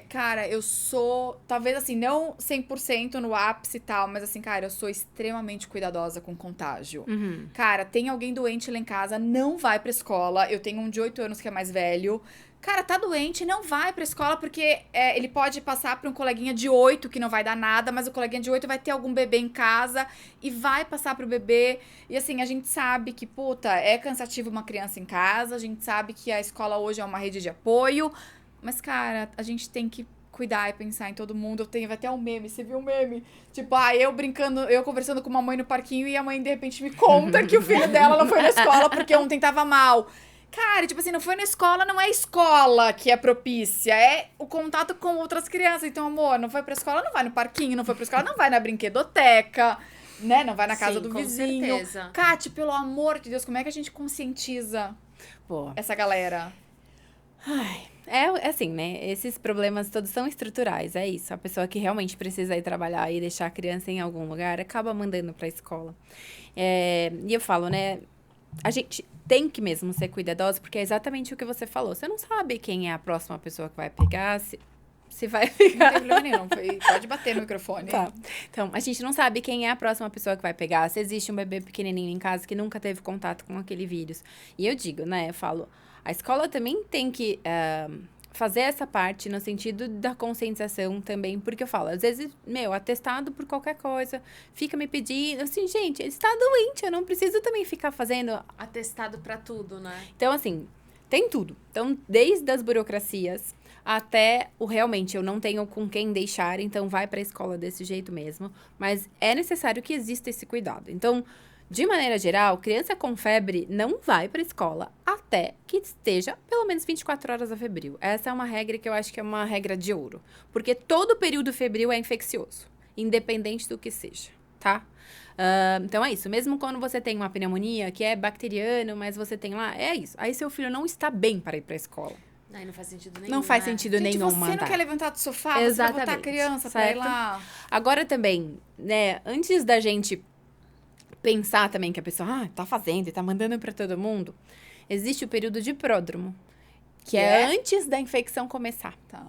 Cara, eu sou, talvez assim, não 100% no ápice e tal, mas assim, cara, eu sou extremamente cuidadosa com contágio. Uhum. Cara, tem alguém doente lá em casa, não vai pra escola. Eu tenho um de 8 anos que é mais velho. Cara, tá doente, não vai pra escola, porque ele pode passar pra um coleguinha de 8 que não vai dar nada, mas o coleguinha de 8 vai ter algum bebê em casa e vai passar pro bebê. E assim, a gente sabe que, puta, é cansativo uma criança em casa, a gente sabe que a escola hoje é uma rede de apoio, mas, cara, a gente tem que cuidar e pensar em todo mundo. Vai até um meme, você viu um meme? Tipo, eu conversando com uma mãe no parquinho e a mãe, de repente, me conta que o filho dela não foi na escola porque ontem tava mal. Cara, tipo assim, não foi na escola, não é a escola que é propícia, é o contato com outras crianças. Então, amor, não foi pra escola, não vai no parquinho, não foi pra escola, não vai na brinquedoteca, né? Não vai na casa do com vizinho. certeza. Kati, pelo amor de Deus, como é que a gente conscientiza Pô. essa galera? É assim, né? Esses problemas todos são estruturais, é isso. A pessoa que realmente precisa ir trabalhar e deixar a criança em algum lugar acaba mandando pra escola. E eu falo, né? A gente tem que mesmo ser cuidadosa, porque é exatamente o que você falou. Você não sabe quem é a próxima pessoa que vai pegar, se vai Não tem pegar. problema nenhum, pode bater no microfone. Tá. Então, a gente não sabe quem é a próxima pessoa que vai pegar, se existe um bebê pequenininho em casa que nunca teve contato com aquele vírus. E eu digo, né? Eu falo, a escola também tem que fazer essa parte no sentido da conscientização também, porque eu falo, às vezes, atestado por qualquer coisa, fica me pedindo, assim, gente, ele está doente, eu não preciso também ficar fazendo... Atestado pra tudo, né? Então, assim, tem tudo. Então, desde as burocracias até o realmente eu não tenho com quem deixar, então vai para a escola desse jeito mesmo, mas é necessário que exista esse cuidado. Então, de maneira geral, criança com febre não vai para a escola até que esteja pelo menos 24 horas febril. Essa é uma regra que eu acho que é uma regra de ouro. Porque todo período febril é infeccioso, independente do que seja, tá? Então é isso. Mesmo quando você tem uma pneumonia que é bacteriano, mas você tem lá, é isso. Aí seu filho não está bem para ir para a escola. Aí não faz sentido nenhum, Não faz né? sentido Gente, nenhum você mandar. não quer levantar do sofá, você vai botar a Exatamente, criança pra ir certo? lá. Agora também, né, antes da gente pensar também que a pessoa, tá fazendo e tá mandando pra todo mundo, existe o período de pródromo, que é antes da infecção começar. Tá.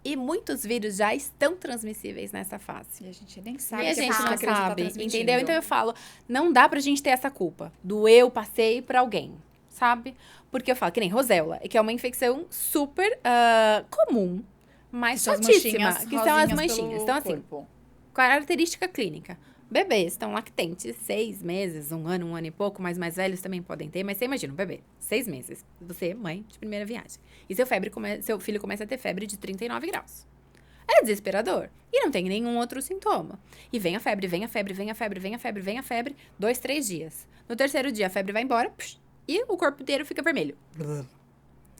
E muitos vírus já estão transmissíveis nessa fase. E a gente nem sabe E a que gente pessoa não criança tá sabe, transmitindo. entendeu? Então eu falo, não dá pra gente ter essa culpa do eu passei pra alguém. sabe? Porque eu falo que nem roséola, que é uma infecção super comum, mas São as chatíssima, manchinhas que são as rosinhas manchinhas. pelo Então, assim, corpo. característica clínica. Bebês estão lactentes 6 meses, 1 ano e pouco, mas mais velhos também podem ter. Mas você imagina, um bebê, 6 meses, você é mãe de primeira viagem. E seu filho começa a ter febre de 39 graus. É desesperador. E não tem nenhum outro sintoma. E vem a febre, vem a febre, vem a febre, vem a febre, vem a febre, 2, 3 dias. No terceiro dia, a febre vai embora e o corpo inteiro fica vermelho.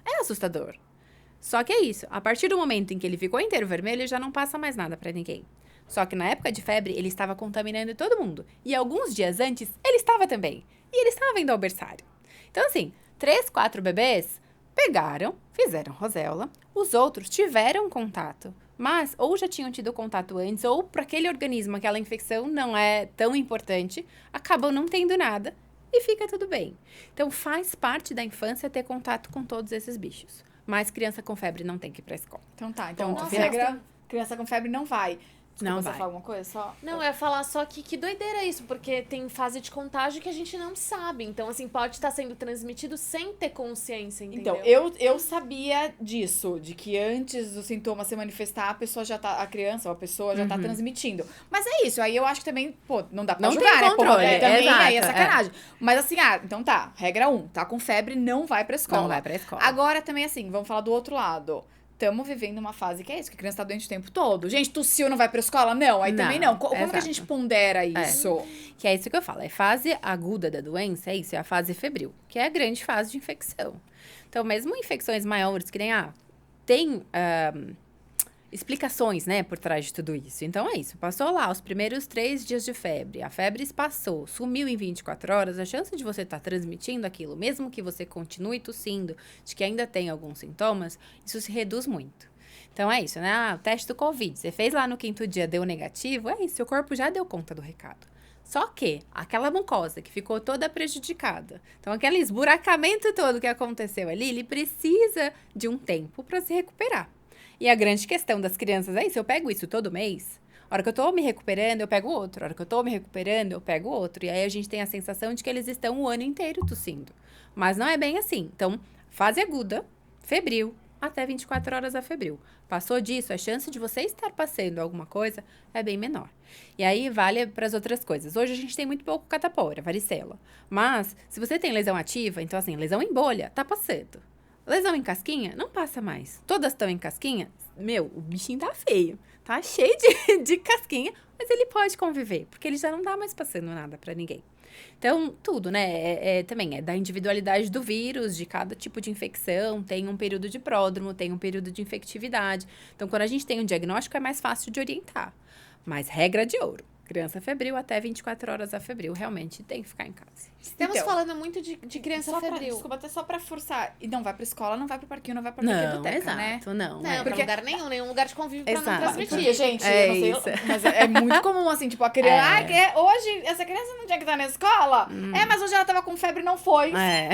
É assustador. Só que é isso. A partir do momento em que ele ficou inteiro vermelho, já não passa mais nada pra ninguém. Só que na época de febre, ele estava contaminando todo mundo. E alguns dias antes, ele estava também. E ele estava indo ao berçário. Então, assim, 3, 4 bebês pegaram, fizeram roséola. Os outros tiveram contato. Mas ou já tinham tido contato antes, ou para aquele organismo, aquela infecção não é tão importante, acabam não tendo nada e fica tudo bem. Então, faz parte da infância ter contato com todos esses bichos. Mas criança com febre não tem que ir pra escola. Então tá, então Ponto a final. regra, criança com febre não vai. Desculpa, Não você vai. falar alguma coisa? Só... Não, eu ia falar só que doideira isso, porque tem fase de contágio que a gente não sabe. Então, assim, pode estar sendo transmitido sem ter consciência, entendeu? Então, eu sabia disso, de que antes do sintoma se manifestar, a pessoa já tá, a criança ou a pessoa já tá transmitindo. Mas é isso, aí eu acho que também, pô, não dá pra Não julgar, tem né? controle, Pô, também exato, aí é sacanagem. Mas assim, então tá, regra 1, tá com febre, não vai pra escola. Não vai pra escola. Agora também assim, vamos falar do outro lado. Estamos vivendo uma fase que é isso, que a criança tá doente o tempo todo. Gente, tossiu, não vai pra escola? Não, aí também não. Como que a exato. gente pondera isso? Que é isso que eu falo. É fase aguda da doença, é isso, é a fase febril, que é a grande fase de infecção. Então, mesmo infecções maiores, que nem, tem explicações, né, por trás de tudo isso. Então, é isso. Passou lá os primeiros 3 dias de febre, a febre passou, sumiu em 24 horas, a chance de você estar transmitindo aquilo, mesmo que você continue tossindo, de que ainda tem alguns sintomas, isso se reduz muito. Então, é isso, né? O teste do Covid, você fez lá no 5º dia, deu negativo, é isso, seu corpo já deu conta do recado. Só que aquela mucosa que ficou toda prejudicada, então aquele esburacamento todo que aconteceu ali, ele precisa de um tempo para se recuperar. E a grande questão das crianças é isso, eu pego isso todo mês, a hora que eu tô me recuperando, eu pego outro, a hora que eu tô me recuperando, eu pego outro. E aí a gente tem a sensação de que eles estão o ano inteiro tossindo. Mas não é bem assim. Então, fase aguda, febril, até 24 horas a febril. Passou disso, a chance de você estar passando alguma coisa é bem menor. E aí vale para as outras coisas. Hoje a gente tem muito pouco catapora, varicela. Mas, se você tem lesão ativa, então assim, lesão em bolha, tá passando. Lesão em casquinha, não passa mais. Todas estão em casquinha, o bichinho tá feio. Tá cheio de casquinha, mas ele pode conviver, porque ele já não tá mais passando nada para ninguém. Então, tudo, né? Também é da individualidade do vírus, de cada tipo de infecção, tem um período de pródromo, tem um período de infectividade. Então, quando a gente tem um diagnóstico, é mais fácil de orientar. Mas regra de ouro. Criança febril, até 24 horas a febril, realmente tem que ficar em casa. Estamos Então, falando muito de criança febril. Desculpa, até só pra forçar. E não vai pra escola, não vai pro parquinho, não vai pra biblioteca, né? Não, Não, Porque- pra lugar nenhum lugar de convívio pra não Exato. transmitir. Porque, gente, É eu não sei, isso. mas é muito comum, assim, tipo, a criança... É. Hoje, essa criança não tinha que estar na escola? Mas hoje ela tava com febre e não foi. É,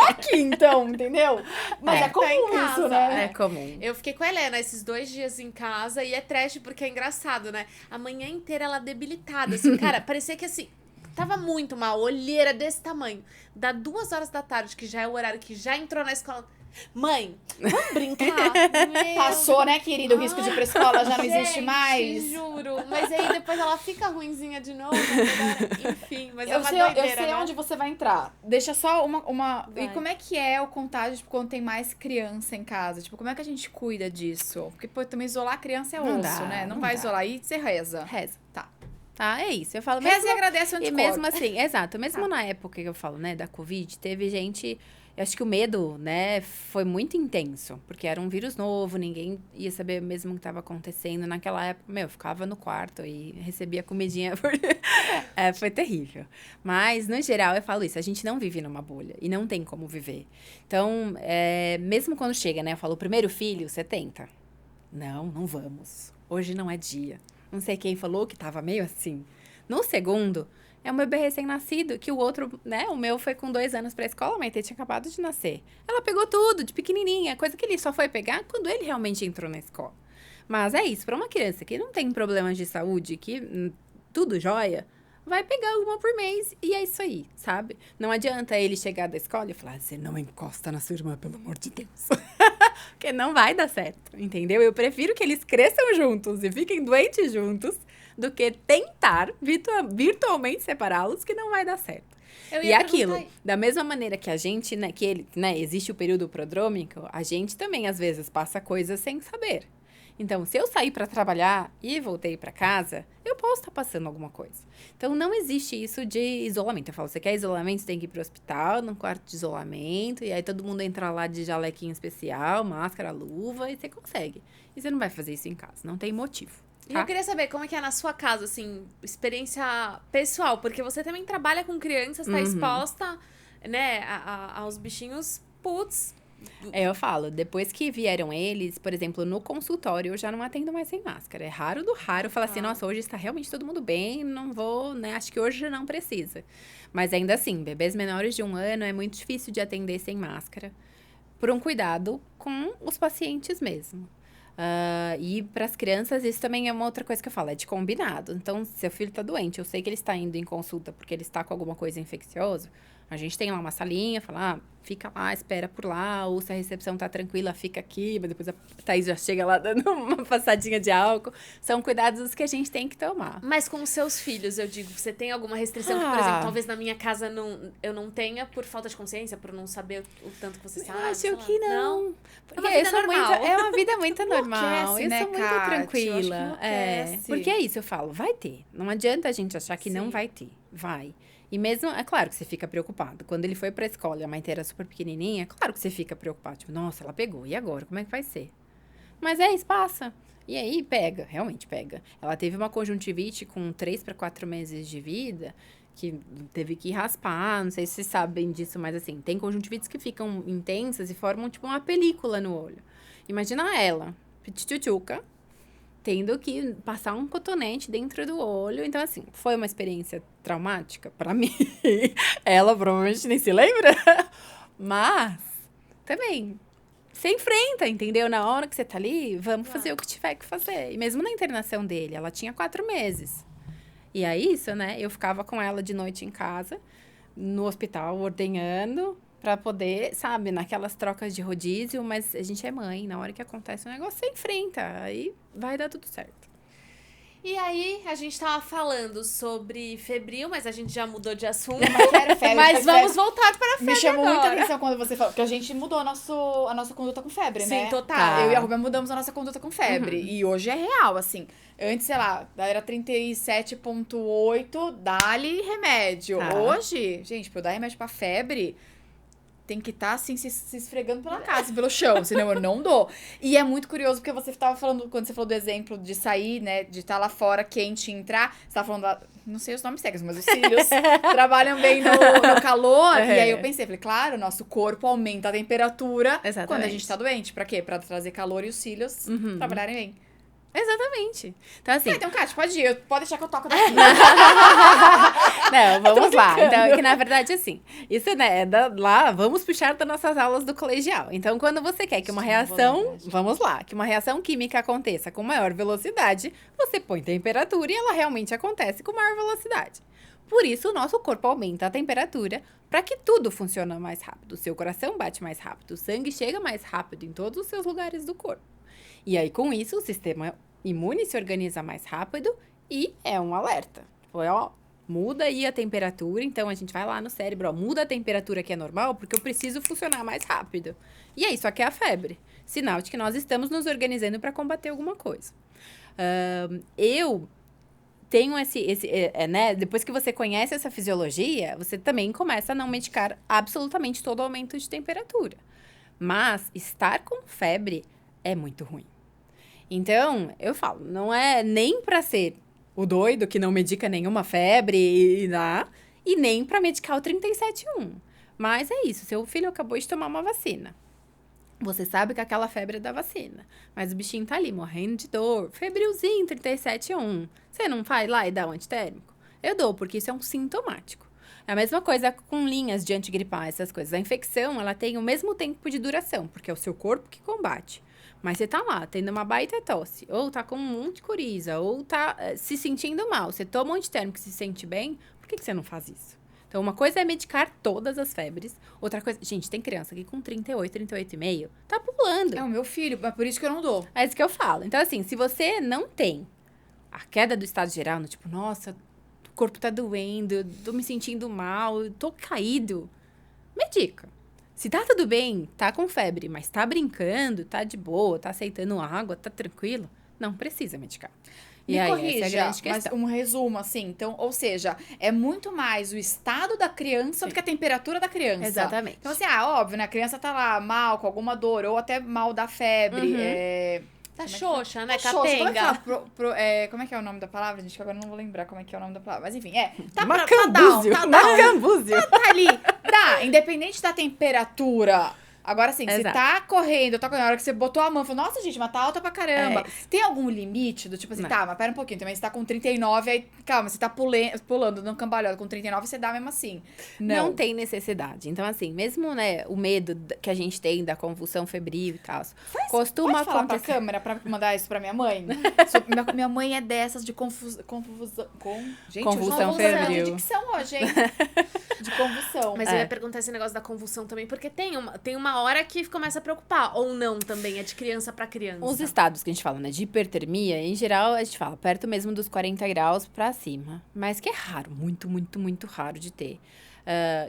Aqui, então, entendeu? Mas é, É. comum Tá em casa. isso, né? é comum. Eu fiquei com a Helena esses 2 dias em casa e é trash porque é engraçado, né? A manhã inteira ela debilitada, assim, cara, parecia que assim, tava muito mal, olheira desse tamanho. Dá 2 horas da tarde, que já é o horário que já entrou na escola. Mãe, vamos brincar? Meu Passou, né, querido? O risco de ir pra escola já não existe gente, mais. Juro. Mas aí depois ela fica ruinzinha de novo. Enfim, mas é Eu uma sei, doideira, eu sei né? onde você vai entrar. Deixa só uma... E Vai. como é que é o contágio, tipo, quando tem mais criança em casa? Tipo, como é que a gente cuida disso? Porque, pô, também isolar a criança é Não osso, dá, né? Não não vai dá. isolar. Aí você reza. Reza. Tá. Tá, é isso. Eu falo Reza mesmo. e agradece o E anticorpo. mesmo assim, exato. Mesmo na época que eu falo, né, da Covid, teve gente. Eu acho que o medo, né, foi muito intenso. Porque era um vírus novo, ninguém ia saber mesmo o que estava acontecendo. Naquela época, eu ficava no quarto e recebia comidinha. Foi terrível. Mas, no geral, eu falo isso. A gente não vive numa bolha. E não tem como viver. Então, mesmo quando chega, né, eu falo, o primeiro filho, você tenta. Não vamos. Hoje não é dia. Não sei quem falou que tava meio assim. No segundo, é um bebê recém-nascido, que o outro, né, o meu foi com 2 anos pra escola, mas ele tinha acabado de nascer. Ela pegou tudo, de pequenininha, coisa que ele só foi pegar quando ele realmente entrou na escola. Mas é isso, pra uma criança que não tem problemas de saúde, que tudo jóia, vai pegar uma por mês e é isso aí, sabe? Não adianta ele chegar da escola e falar, você não encosta na sua irmã, pelo amor de Deus. Porque não vai dar certo, entendeu? Eu prefiro que eles cresçam juntos e fiquem doentes juntos do que tentar virtualmente separá-los, que não vai dar certo. E aquilo, da mesma maneira que a gente, né, que ele, né, existe o período prodrômico, a gente também, às vezes, passa coisas sem saber. Então, se eu sair para trabalhar e voltei para casa, eu posso estar passando alguma coisa. Então, não existe isso de isolamento. Eu falo, você quer isolamento, você tem que ir pro hospital, num quarto de isolamento, e aí todo mundo entra lá de jalequinho especial, máscara, luva, e você consegue. E você não vai fazer isso em casa, não tem motivo. E eu queria saber como é que é na sua casa, assim, experiência pessoal, porque você também trabalha com crianças, tá exposta, né, aos bichinhos, putz. Eu falo, depois que vieram eles, por exemplo, no consultório, eu já não atendo mais sem máscara. É raro do raro falar assim, nossa, hoje está realmente todo mundo bem, não vou, né, acho que hoje não precisa. Mas ainda assim, bebês menores de 1 ano é muito difícil de atender sem máscara, por um cuidado com os pacientes mesmo. E para as crianças, isso também é uma outra coisa que eu falo, é de combinado. Então, se seu filho está doente, eu sei que ele está indo em consulta porque ele está com alguma coisa infecciosa, a gente tem lá uma salinha, fala, fica lá, espera por lá, ou se a recepção tá tranquila, fica aqui, mas depois a Thaís já chega lá dando uma passadinha de álcool. São cuidados que a gente tem que tomar. Mas com os seus filhos, eu digo, você tem alguma restrição que, por exemplo, talvez na minha casa eu não tenha por falta de consciência, por não saber o tanto que você sabe? Eu acho que não. Porque é uma vida muito normal. Enlouquece, Eu né, sou muito Kátia? tranquila. Eu acho que enlouquece. Porque é isso, eu falo, vai ter. Não adianta a gente achar que não vai ter. Vai. E mesmo, é claro que você fica preocupado. Quando ele foi pra escola e a mãe era super pequenininha, é claro que você fica preocupado. Tipo, nossa, ela pegou, e agora? Como é que vai ser? Mas é isso, passa. E aí, pega, realmente pega. Ela teve uma conjuntivite com 3 para 4 meses de vida, que teve que raspar, não sei se vocês sabem disso, mas assim, tem conjuntivites que ficam intensas e formam, tipo, uma película no olho. Imagina ela, pitituchuca, tendo que passar um cotonete dentro do olho. Então, assim, foi uma experiência traumática pra mim. Ela provavelmente nem se lembra. Mas, também, você enfrenta, entendeu? Na hora que você tá ali, vamos fazer o que tiver que fazer. E mesmo na internação dele, ela tinha 4 meses. E é isso, né? Eu ficava com ela de noite em casa, no hospital, ordenhando, pra poder, sabe, naquelas trocas de rodízio, mas a gente é mãe, na hora que acontece um negócio, você enfrenta, aí vai dar tudo certo. E aí, a gente tava falando sobre febril, mas a gente já mudou de assunto. Mas vamos voltar para a febre. Me chamou agora. muita atenção quando você falou, porque a gente mudou a nossa conduta com febre, né? Sim, total. Eu e a Rubia mudamos a nossa conduta com febre. E hoje é real, assim. Antes, sei lá, era 37,8, dá-lhe remédio. Hoje, gente, pra eu dar remédio pra febre, tem que estar, assim, se esfregando pela casa, pelo chão, senão eu não dou. E é muito curioso, porque você tava falando, quando você falou do exemplo de sair, né, de estar lá fora, quente e entrar, você tava falando, não sei os nomes técnicos, mas os cílios trabalham bem no calor. E aí eu pensei, falei, claro, o nosso corpo aumenta a temperatura quando a gente tá doente. Pra quê? Pra trazer calor e os cílios trabalharem bem. Exatamente. Então, assim... Então, Kátia, pode ir. Pode deixar que eu toco daqui. Não, vamos lá. Então, que na verdade, assim, isso, né, lá, vamos puxar das nossas aulas do colegial. Então, quando você quer que uma reação, vamos lá, que uma reação química aconteça com maior velocidade, você põe temperatura e ela realmente acontece com maior velocidade. Por isso, o nosso corpo aumenta a temperatura para que tudo funcione mais rápido. O seu coração bate mais rápido, o sangue chega mais rápido em todos os seus lugares do corpo. E aí, com isso, o sistema imune se organiza mais rápido e é um alerta. Foi, muda aí a temperatura, então a gente vai lá no cérebro, muda a temperatura que é normal, porque eu preciso funcionar mais rápido. E é isso aqui é a febre. Sinal de que nós estamos nos organizando para combater alguma coisa. Eu tenho né, depois que você conhece essa fisiologia, você também começa a não medicar absolutamente todo aumento de temperatura. Mas estar com febre é muito ruim. Então, eu falo, não é nem pra ser o doido que não medica nenhuma febre e nem pra medicar o 37,1. Mas é isso, seu filho acabou de tomar uma vacina. Você sabe que aquela febre é da vacina, mas o bichinho tá ali morrendo de dor, febrilzinho, 37,1. Você não vai lá e dá um antitérmico? Eu dou, porque isso é um sintomático. É a mesma coisa com linhas de antigripais, essas coisas. A infecção, ela tem o mesmo tempo de duração, porque é o seu corpo que combate. Mas você tá lá, tendo uma baita tosse, ou tá com um monte de coriza, ou tá se sentindo mal. Você toma um antitérmico e se sente bem, por que você não faz isso? Então, uma coisa é medicar todas as febres. Outra coisa... Gente, tem criança aqui com 38,5, tá pulando. É o meu filho, é por isso que eu não dou. É isso que eu falo. Então, assim, se você não tem a queda do estado geral, no tipo, nossa, o corpo tá doendo, tô me sentindo mal, tô caído, medica. Se tá tudo bem, tá com febre, mas tá brincando, tá de boa, tá aceitando água, tá tranquilo, não precisa medicar. Me E aí, corrija, essa é a grande mas questão. um resumo, assim. Então, ou seja, é muito mais o estado da criança do que a temperatura da criança. Exatamente. Então, assim, óbvio, né? A criança tá lá mal, com alguma dor, ou até mal da febre. Uhum. Tá xoxa, né? Tá xoxa. Como é que fala? Capenga. Como é que é o nome da palavra, gente? Que agora eu não vou lembrar como é que é o nome da palavra. Mas enfim, tá down, Macambúzio. tá down. Macambúzio. Tá ali. Dá, independente da temperatura. Agora sim, se Exato. tá correndo, na hora que você botou a mão, falou, nossa, gente, mas tá alta pra caramba. É. Tem algum limite do tipo assim, Não. tá, mas pera um pouquinho, também você tá com 39, aí, calma, você tá pulando no cambalhota com 39, você dá mesmo assim. Não tem necessidade. Então, assim, mesmo, né, o medo que a gente tem da convulsão febril e tal, costuma Pode falar acontecer. pra câmera pra mandar isso pra minha mãe? Minha mãe é dessas de confusão. Gente, Convulsão hoje eu tô febril. de dicção hoje, hein? De convulsão. Mas eu ia perguntar esse negócio da convulsão também, porque tem uma hora que começa a preocupar, ou não também, é de criança pra criança. Os estados que a gente fala, né, de hipertermia, em geral, a gente fala perto mesmo dos 40 graus pra cima. Mas que é raro, muito, muito, muito raro de ter.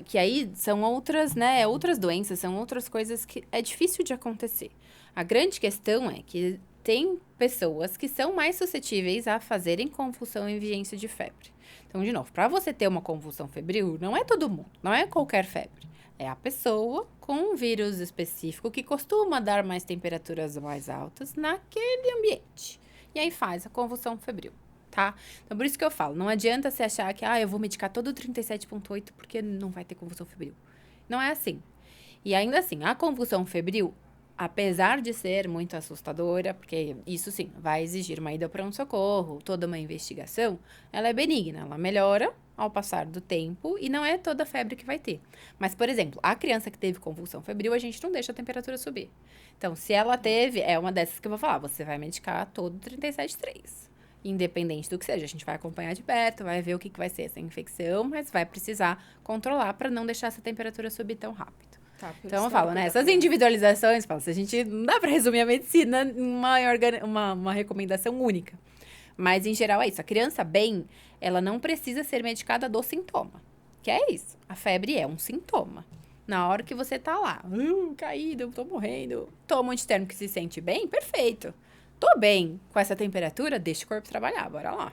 Que aí são outras, né, outras doenças, são outras coisas que é difícil de acontecer. A grande questão é que tem pessoas que são mais suscetíveis a fazerem convulsão em vigência de febre. Então, de novo, para você ter uma convulsão febril, não é todo mundo, não é qualquer febre. É a pessoa com um vírus específico que costuma dar mais temperaturas mais altas naquele ambiente. E aí faz a convulsão febril, tá? Então, por isso que eu falo, não adianta você achar que, eu vou medicar todo o 37,8 porque não vai ter convulsão febril. Não é assim. E ainda assim, a convulsão febril, apesar de ser muito assustadora, porque isso sim, vai exigir uma ida para um socorro, toda uma investigação, ela é benigna, ela melhora ao passar do tempo e não é toda febre que vai ter. Mas, por exemplo, a criança que teve convulsão febril, a gente não deixa a temperatura subir. Então, se ela teve, é uma dessas que eu vou falar, você vai medicar todo 37,3. Independente do que seja, a gente vai acompanhar de perto, vai ver o que vai ser essa infecção, mas vai precisar controlar para não deixar essa temperatura subir tão rápido. Então, eu falo, né? Essas individualizações, se a gente não dá pra resumir a medicina em uma recomendação única. Mas, em geral, é isso. A criança bem, ela não precisa ser medicada do sintoma. Que é isso. A febre é um sintoma. Na hora que você tá lá, caído, tô morrendo, toma um antitérmico que se sente bem, perfeito. Tô bem com essa temperatura, deixa o corpo trabalhar, bora lá.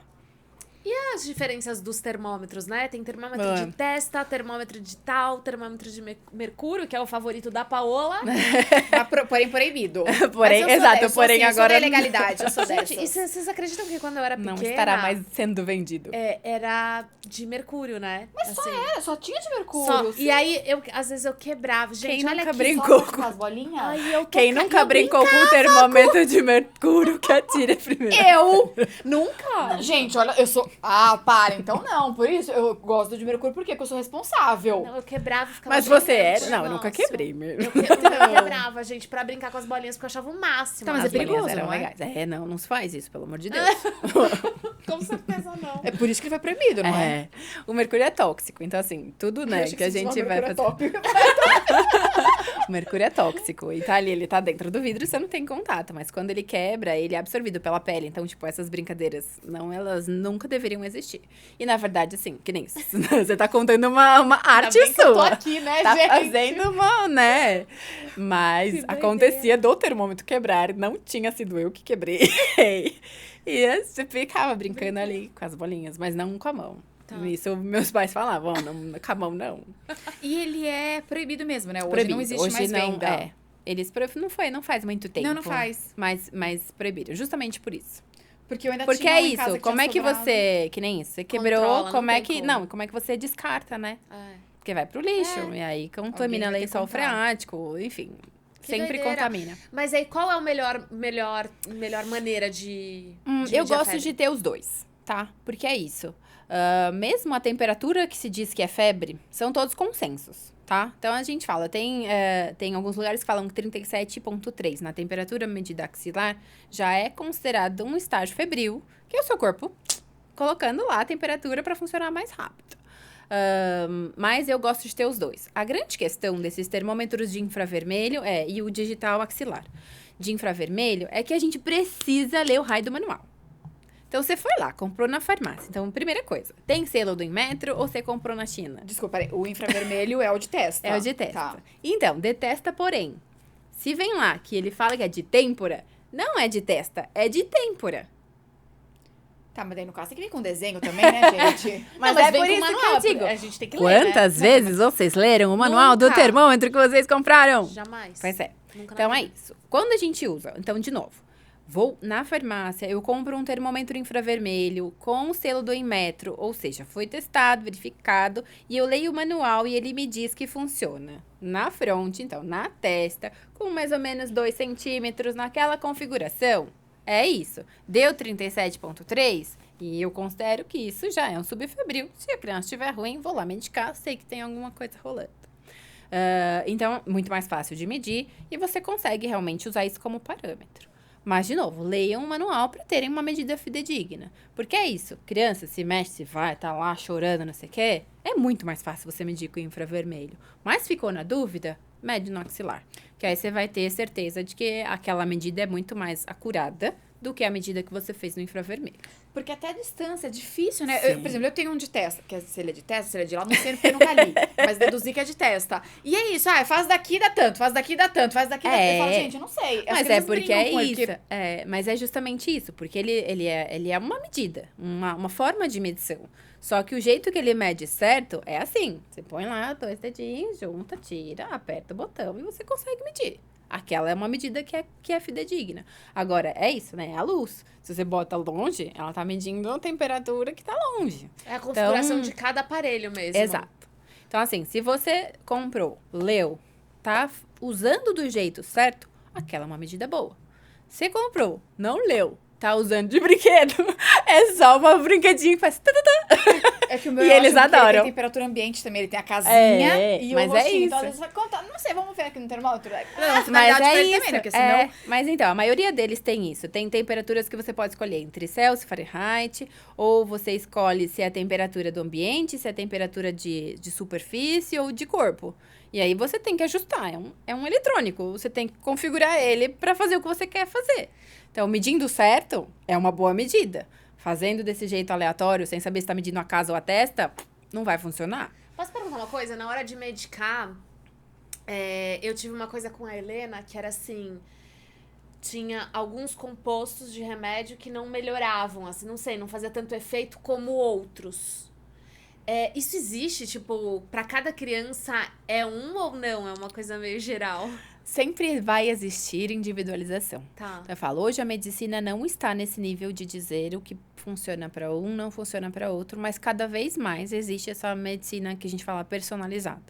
E as diferenças dos termômetros, né? Tem termômetro de testa, termômetro digital, termômetro de mercúrio, que é o favorito da Paola. Porém proibido. Porém, porém agora... Eu sou da legalidade, eu sou Gente, dessas. e vocês acreditam que quando eu era pequena... Não estará mais sendo vendido. Era de mercúrio, né? Mas só tinha de mercúrio. Só. E aí, às vezes eu quebrava. Gente, Quem olha nunca aqui. brincou Com as bolinhas? Ai, eu tô Quem ca- nunca eu brincou com o termômetro de mercúrio que atira primeiro? Eu? Nunca? Gente, olha, eu sou... para, então não. Por isso, eu gosto de mercúrio, por quê? Porque eu sou responsável. Não, eu quebrava e ficava... Mas você gigante. era? Não, eu nunca Nossa. quebrei. Eu quebrava, gente, pra brincar com as bolinhas, porque eu achava o máximo. Tá, mas As é bolinhas. perigoso, eram não é? legais. Não se faz isso, pelo amor de Deus. Com certeza não. É por isso que ele foi proibido, não é? O mercúrio é tóxico, então assim, tudo, né, que a gente vai fazer... O mercúrio é tóxico e tá ali, ele tá dentro do vidro e você não tem contato, mas quando ele quebra, ele é absorvido pela pele. Então, tipo, essas brincadeiras, elas nunca deveriam existir. E na verdade, assim, que nem isso. Você tá contando uma arte Ainda bem que eu tô sua. aqui, né, Tá gente? fazendo uma, né? Mas Que acontecia do termômetro quebrar, não tinha sido eu que quebrei. E você ficava brincando ali com as bolinhas, mas não com a mão. Tá. Isso meus pais falavam, não, com a mão não. E ele é proibido mesmo, né? Hoje Proibido. não existe Hoje mais não, venda. Eles não faz muito tempo. Não faz. Mas proibiram, justamente por isso. Porque eu ainda Porque tinha é um em casa isso, como tinha é que sobrado. você, que nem isso, você quebrou, Controla, não como é tem que, como. não, como é que você descarta, né? Porque vai pro lixo, e aí contamina vai ter que lençol comprar. freático, enfim, Que sempre doideira. contamina. Mas aí, qual é a melhor maneira de Eu medir a gosto febre? de ter os dois, tá? Porque é isso. Mesmo a temperatura que se diz que é febre, são todos consensos, tá? Então, a gente fala, tem alguns lugares que falam que 37,3 na temperatura medida axilar já é considerado um estágio febril, que é o seu corpo colocando lá a temperatura para funcionar mais rápido. Mas eu gosto de ter os dois. A grande questão desses termômetros de infravermelho e o digital axilar de infravermelho é que a gente precisa ler o raio do manual. Então, você foi lá, comprou na farmácia. Então, primeira coisa, tem selo do Inmetro ou você comprou na China? Desculpa, o infravermelho é o de testa. É o de testa. Tá. Então, detesta, porém. Se vem lá que ele fala que é de têmpora, não é de testa, é de têmpora. Tá, mas daí no caso tem que vir com desenho também, né, gente? Mas Não, é por vem com isso manual, que eu digo. a gente tem que ler, né? Quantas vezes vocês leram o manual do Nunca. termômetro que vocês compraram? Jamais. Pois é. Nunca Então, na é vida. isso. Quando a gente usa, então, de novo, vou na farmácia, eu compro um termômetro infravermelho com o selo do Inmetro, ou seja, foi testado, verificado, e eu leio o manual e ele me diz que funciona. Na fronte, então, na testa, com mais ou menos 2 centímetros naquela configuração. É isso. Deu 37,3 e eu considero que isso já é um subfebril. Se a criança estiver ruim, vou lá medicar, sei que tem alguma coisa rolando. Então, muito mais fácil de medir e você consegue realmente usar isso como parâmetro. Mas, de novo, leiam o manual para terem uma medida fidedigna. Porque é isso, criança se mexe, se vai, tá lá chorando, não sei o quê, é muito mais fácil você medir com o infravermelho. Mas ficou na dúvida? Mede no axilar. Que aí você vai ter certeza de que aquela medida é muito mais acurada do que a medida que você fez no infravermelho. Porque até a distância é difícil, né? Sim. Por exemplo, eu tenho um de testa, que se ele é de testa, se ele é de lá, não sei porque eu nunca li. Mas deduzi que é de testa. E é isso, faz daqui dá tanto, faz daqui dá tanto, faz daqui dá tanto. Eu falo, gente, eu não sei. As Mas é crianças porque brincam é com ele, isso. Mas é justamente isso, porque ele é uma medida, uma forma de medição. Só que o jeito que ele mede certo é assim. Você põe lá 2 dedinhos, junta, tira, aperta o botão e você consegue medir. Aquela é uma medida que é fidedigna. Agora, é isso, né? É a luz. Se você bota longe, ela tá medindo a temperatura que tá longe. É a configuração Então, de cada aparelho mesmo. Exato. Então, assim, se você comprou, leu, tá usando do jeito certo, aquela é uma medida boa. Você comprou, não leu, tá usando de brinquedo, é só um brinquedinho que faz... É que o meu E eu eles acho que ele adoram. tem temperatura ambiente também, ele tem a casinha e o mas é rostinho. Então, isso. às vezes vai contar. Não sei, vamos ver aqui no termômetro. Mas é isso. Também, né? Porque senão... Mas então, a maioria deles tem isso. Tem temperaturas que você pode escolher entre Celsius, Fahrenheit, ou você escolhe se é a temperatura do ambiente, se é a temperatura de superfície ou de corpo. E aí você tem que ajustar. É um eletrônico. Você tem que configurar ele para fazer o que você quer fazer. Então, medindo certo é uma boa medida. Fazendo desse jeito aleatório, sem saber se está medindo a casa ou a testa, não vai funcionar. Posso perguntar uma coisa? Na hora de medicar, eu tive uma coisa com a Helena que era assim... Tinha alguns compostos de remédio que não melhoravam, assim, não sei, não fazia tanto efeito como outros. Isso existe, tipo, pra cada criança é um ou não? É uma coisa meio geral? Sempre vai existir individualização. Tá. Então, eu falo, hoje a medicina não está nesse nível de dizer o que funciona para um, não funciona para outro, mas cada vez mais existe essa medicina que a gente fala personalizada.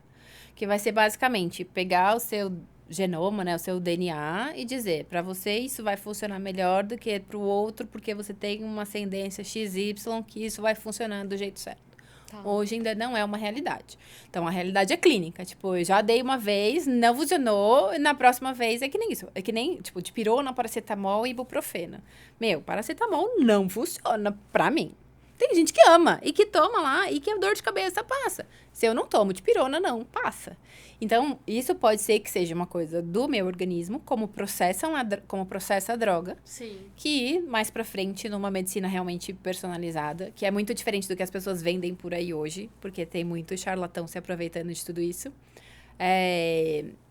Que vai ser basicamente pegar o seu genoma, né, o seu DNA e dizer, para você isso vai funcionar melhor do que para o outro, porque você tem uma ascendência XY que isso vai funcionar do jeito certo. Tá. Hoje ainda não é uma realidade. Então, a realidade é clínica. Tipo, eu já dei uma vez, não funcionou, e na próxima vez é que nem isso. É que nem, tipo, dipirona, paracetamol e ibuprofena. Meu, paracetamol não funciona pra mim. Tem gente que ama e que toma lá e que a dor de cabeça passa. Se eu não tomo dipirona, não passa. Então, isso pode ser que seja uma coisa do meu organismo, como processa a droga, Sim. que mais pra frente, numa medicina realmente personalizada, que é muito diferente do que as pessoas vendem por aí hoje, porque tem muito charlatão se aproveitando de tudo isso,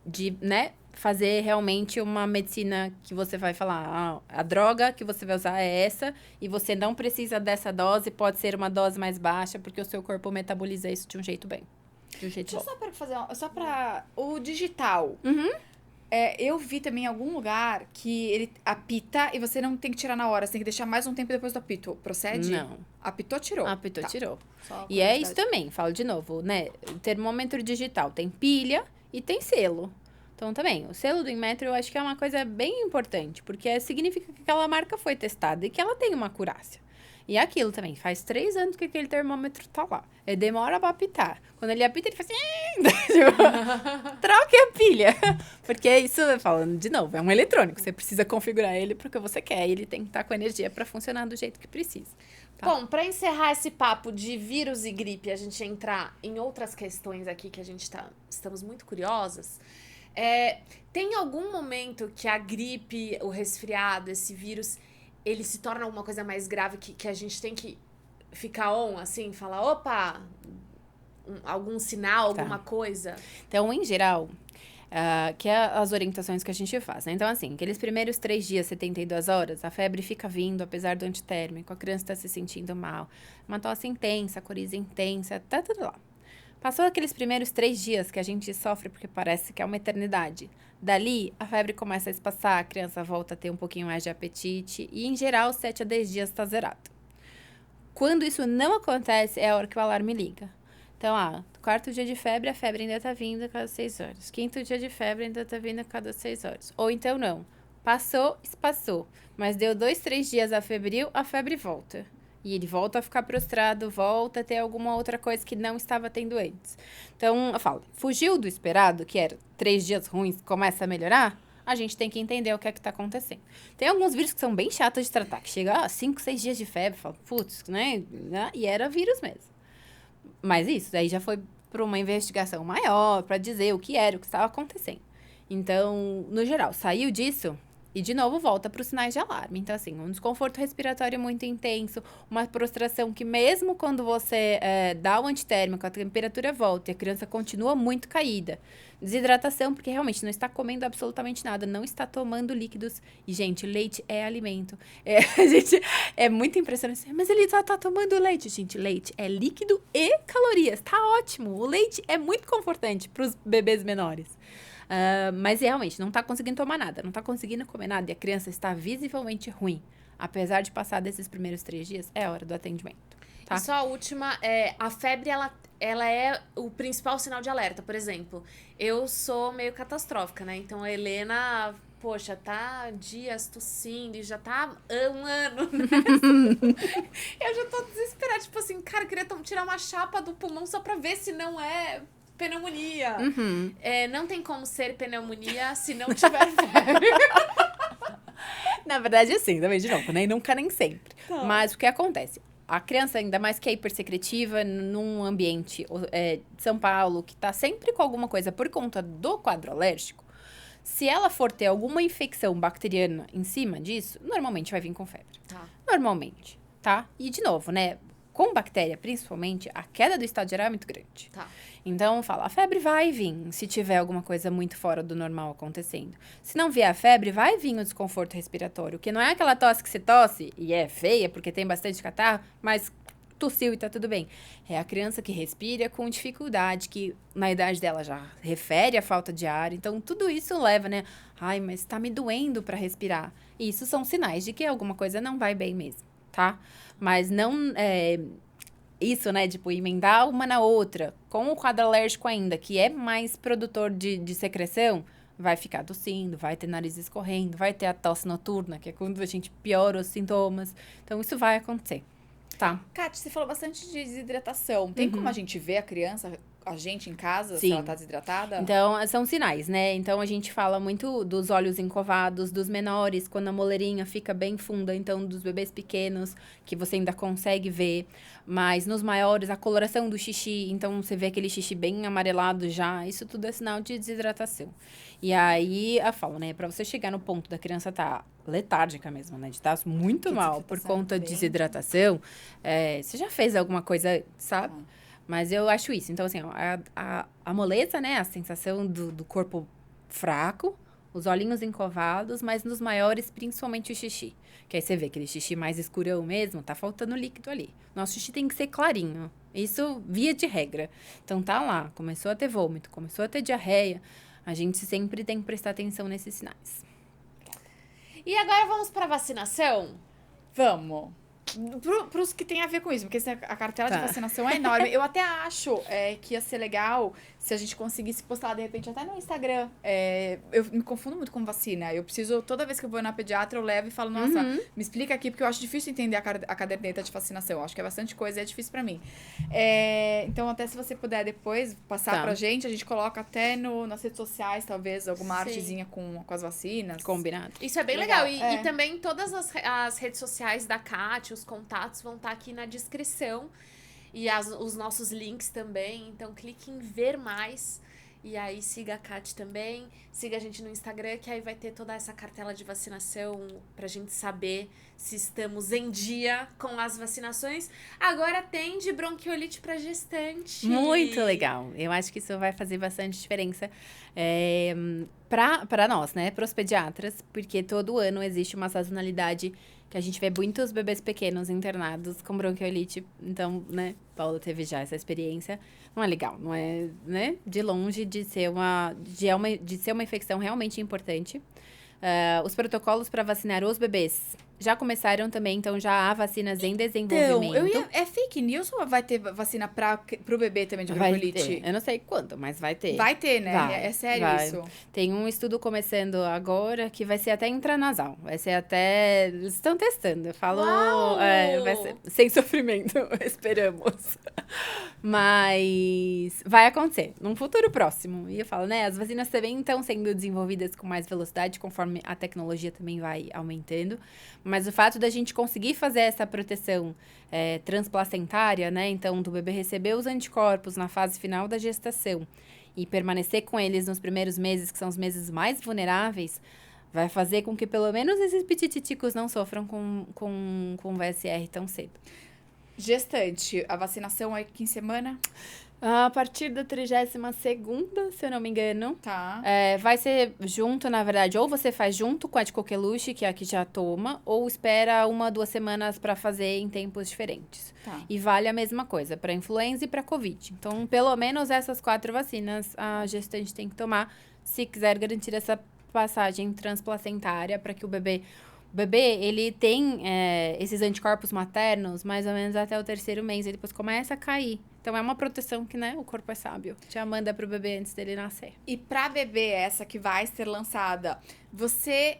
de, né, fazer realmente uma medicina que você vai falar, a droga que você vai usar é essa, e você não precisa dessa dose, pode ser uma dose mais baixa, porque o seu corpo metaboliza isso de um jeito bem. De um jeito Deixa bom. eu só pra o digital. Uhum. Eu vi também em algum lugar que ele apita e você não tem que tirar na hora, você tem que deixar mais um tempo depois do apito. Procede? Não. Apitou, tirou. Apitou, Tá. tirou. Só E é isso curiosidade. também, falo de novo, né? O termômetro digital tem pilha e tem selo. Então, também, o selo do Inmetro eu acho que é uma coisa bem importante, porque significa que aquela marca foi testada e que ela tem uma acurácia. E é aquilo também, faz 3 anos que aquele termômetro tá lá. Ele demora pra apitar. Quando ele apita, ele faz assim... Troque a pilha. Porque isso, falando de novo, é um eletrônico. Você precisa configurar ele pro que você quer. E ele tem que estar com energia pra funcionar do jeito que precisa. Tá? Bom, pra encerrar esse papo de vírus e gripe, a gente entrar em outras questões aqui que a gente estamos muito curiosas. Tem algum momento que a gripe, o resfriado, esse vírus, ele se torna alguma coisa mais grave que a gente tem que ficar assim, falar, opa, algum sinal, alguma coisa? Então, em geral, que é as orientações que a gente faz, né? Então, assim, aqueles primeiros 3 dias, 72 horas, a febre fica vindo, apesar do antitérmico, a criança está se sentindo mal, uma tosse intensa, coriza intensa, tá tudo lá. Passou aqueles primeiros 3 dias que a gente sofre porque parece que é uma eternidade. Dali, a febre começa a espaçar, a criança volta a ter um pouquinho mais de apetite e, em geral, 7 a 10 dias está zerado. Quando isso não acontece, é a hora que o alarme liga. Então, 4º dia de febre, a febre ainda tá vindo a cada 6 horas. 5º dia de febre ainda tá vindo a cada 6 horas. Ou então não. Passou, espaçou. Mas deu 2, 3 dias a febre volta. E ele volta a ficar prostrado, volta a ter alguma outra coisa que não estava tendo antes. Então, eu falo, fugiu do esperado, que era 3 dias ruins, começa a melhorar, a gente tem que entender o que é que tá acontecendo. Tem alguns vírus que são bem chatos de tratar, que chega a 5, 6 dias de febre, fala, putz, né? E era vírus mesmo. Mas isso, daí já foi para uma investigação maior, para dizer o que era, o que estava acontecendo. Então, no geral, saiu disso e, de novo, volta para os sinais de alarme. Então, assim, um desconforto respiratório muito intenso, uma prostração que mesmo quando você dá o antitérmico, a temperatura volta e a criança continua muito caída. Desidratação, porque realmente não está comendo absolutamente nada, não está tomando líquidos. E, gente, leite é alimento. É muito impressionante. Mas ele só tá tomando leite. Gente, leite é líquido e calorias. Tá ótimo. O leite é muito confortante para os bebês menores. Mas realmente, não tá conseguindo tomar nada, não tá conseguindo comer nada e a criança está visivelmente ruim. Apesar de passar desses primeiros 3 dias, é hora do atendimento. Tá? E só a última, a febre, ela é o principal sinal de alerta. Por exemplo, eu sou meio catastrófica, né? Então, a Helena, poxa, tá dias tossindo e já tá 1 ano, né? Eu já tô desesperada, tipo assim, cara, eu queria tirar uma chapa do pulmão só pra ver se não é pneumonia. Uhum. Não tem como ser pneumonia se não tiver febre. Na verdade, assim, também de novo, né? E nunca nem sempre. Tá. Mas o que acontece? A criança, ainda mais que é hipersecretiva, num ambiente de São Paulo, que tá sempre com alguma coisa por conta do quadro alérgico, se ela for ter alguma infecção bacteriana em cima disso, normalmente vai vir com febre. Tá. Normalmente, tá? E, de novo, né? Com bactéria, principalmente, a queda do estado geral é muito grande. Tá. Então, a febre vai vir se tiver alguma coisa muito fora do normal acontecendo. Se não vier a febre, vai vir o desconforto respiratório, que não é aquela tosse que você tosse e é feia porque tem bastante catarro, mas tossiu e tá tudo bem. É a criança que respira com dificuldade, que na idade dela já refere à falta de ar. Então, tudo isso leva, né? Ai, mas tá me doendo para respirar. E isso são sinais de que alguma coisa não vai bem mesmo, tá? Mas não... Isso, né, tipo, emendar uma na outra, com o quadro alérgico ainda, que é mais produtor de secreção, vai ficar tossindo, vai ter nariz escorrendo, vai ter a tosse noturna, que é quando a gente piora os sintomas. Então, isso vai acontecer, tá? Kátia, você falou bastante de desidratação. Tem como a gente ver a criança, a gente em casa, se Sim. ela tá desidratada? Então, são sinais, né? Então, a gente fala muito dos olhos encovados, dos menores, quando a moleirinha fica bem funda. Então, dos bebês pequenos, que você ainda consegue ver. Mas, nos maiores, a coloração do xixi. Então, você vê aquele xixi bem amarelado já. Isso tudo é sinal de desidratação. E aí, eu falo, né? Pra você chegar no ponto da criança tá letárgica mesmo, né? De estar muito Que mal por desidratação conta de bem- desidratação. Você já fez alguma coisa, sabe? Ah. Mas eu acho isso. Então, assim, ó, a moleza, né? A sensação do corpo fraco, os olhinhos encovados, mas nos maiores, principalmente o xixi. Que aí você vê aquele xixi mais escurão mesmo, tá faltando líquido ali. Nosso xixi tem que ser clarinho. Isso via de regra. Então, tá lá. Começou a ter vômito, começou a ter diarreia. A gente sempre tem que prestar atenção nesses sinais. E agora vamos pra vacinação? Vamos. Pros que tem a ver com isso, porque a cartela de Tá. vacinação é enorme. Eu até acho que ia ser legal se a gente conseguisse postar, de repente, até no Instagram. Eu me confundo muito com vacina. Eu preciso, toda vez que eu vou na pediatra, eu levo e falo, nossa, me explica aqui, porque eu acho difícil entender a caderneta de vacinação. Eu acho que é bastante coisa e é difícil pra mim. Então, até se você puder depois passar Tá. pra gente, a gente coloca até nas redes sociais, talvez, alguma Sim. artezinha com as vacinas. Combinado. Isso é bem Legal, legal. E também todas as redes sociais da Kátia, os contatos vão estar aqui na descrição. E os nossos links também. Então, clique em ver mais. E aí, siga a Kátia também. Siga a gente no Instagram, que aí vai ter toda essa cartela de vacinação pra gente saber se estamos em dia com as vacinações. Agora tem de bronquiolite pra gestante. Muito legal. Eu acho que isso vai fazer bastante diferença para nós, né? Para os pediatras, porque todo ano existe uma sazonalidade que a gente vê muitos bebês pequenos internados com bronquiolite. Então, né? Paula teve já essa experiência. Não é legal, não é, né? De longe de ser uma infecção realmente importante. Os protocolos para vacinar os bebês já começaram também, então já há vacinas em desenvolvimento. É fake news ou vai ter vacina pro bebê também de Vai bronquiolite? ter. Eu não sei quanto, mas vai ter. Vai ter, né? Vai, É sério vai. isso. Tem um estudo começando agora que vai ser até intranasal. Vai ser até... Eles estão testando. Eu falo... Uau! Vai ser sem sofrimento, esperamos. Mas vai acontecer num futuro próximo. E eu falo, né? As vacinas também estão sendo desenvolvidas com mais velocidade, conforme a tecnologia também vai aumentando. Mas o fato da gente conseguir fazer essa proteção transplacentária, né? Então, do bebê receber os anticorpos na fase final da gestação e permanecer com eles nos primeiros meses, que são os meses mais vulneráveis, vai fazer com que pelo menos esses petititicos não sofram com VSR tão cedo. Gestante, a vacinação é que em semana? A partir da 32ª, se eu não me engano. Tá. Vai ser junto, na verdade, ou você faz junto com a de coqueluche, que é a que já toma, ou espera 1, 2 semanas para fazer em tempos diferentes. Tá. E vale a mesma coisa para influenza e para Covid. Então, pelo menos essas 4 vacinas a gestante tem que tomar se quiser garantir essa passagem transplacentária para que o bebê, ele tem esses anticorpos maternos mais ou menos até o 3º mês, e depois começa a cair. Então, é uma proteção que, né, o corpo é sábio. Já manda pro bebê antes dele nascer. E pra bebê essa que vai ser lançada, você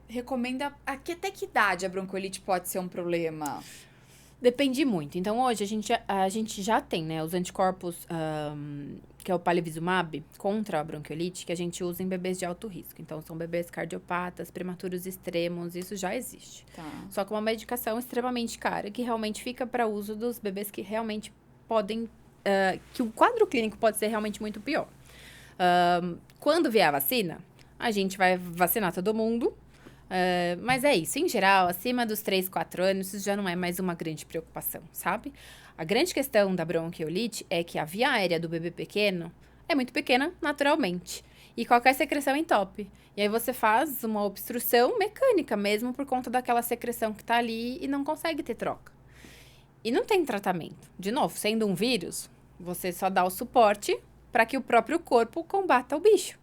recomenda até que idade a bronquiolite pode ser um problema? Depende muito. Então, hoje, a gente já tem, né, os anticorpos, que é o palivizumab, contra a bronquiolite, que a gente usa em bebês de alto risco. Então, são bebês cardiopatas, prematuros extremos, isso já existe. Tá. Só que é uma medicação extremamente cara, que realmente fica para uso dos bebês que realmente podem... que o quadro clínico pode ser realmente muito pior. Quando vier a vacina, a gente vai vacinar todo mundo. Mas é isso, em geral, acima dos 3, 4 anos, isso já não é mais uma grande preocupação, sabe? A grande questão da bronquiolite é que a via aérea do bebê pequeno é muito pequena naturalmente. E qualquer secreção entope. E aí você faz uma obstrução mecânica mesmo por conta daquela secreção que tá ali e não consegue ter troca. E não tem tratamento. De novo, sendo um vírus, você só dá o suporte para que o próprio corpo combata o bicho.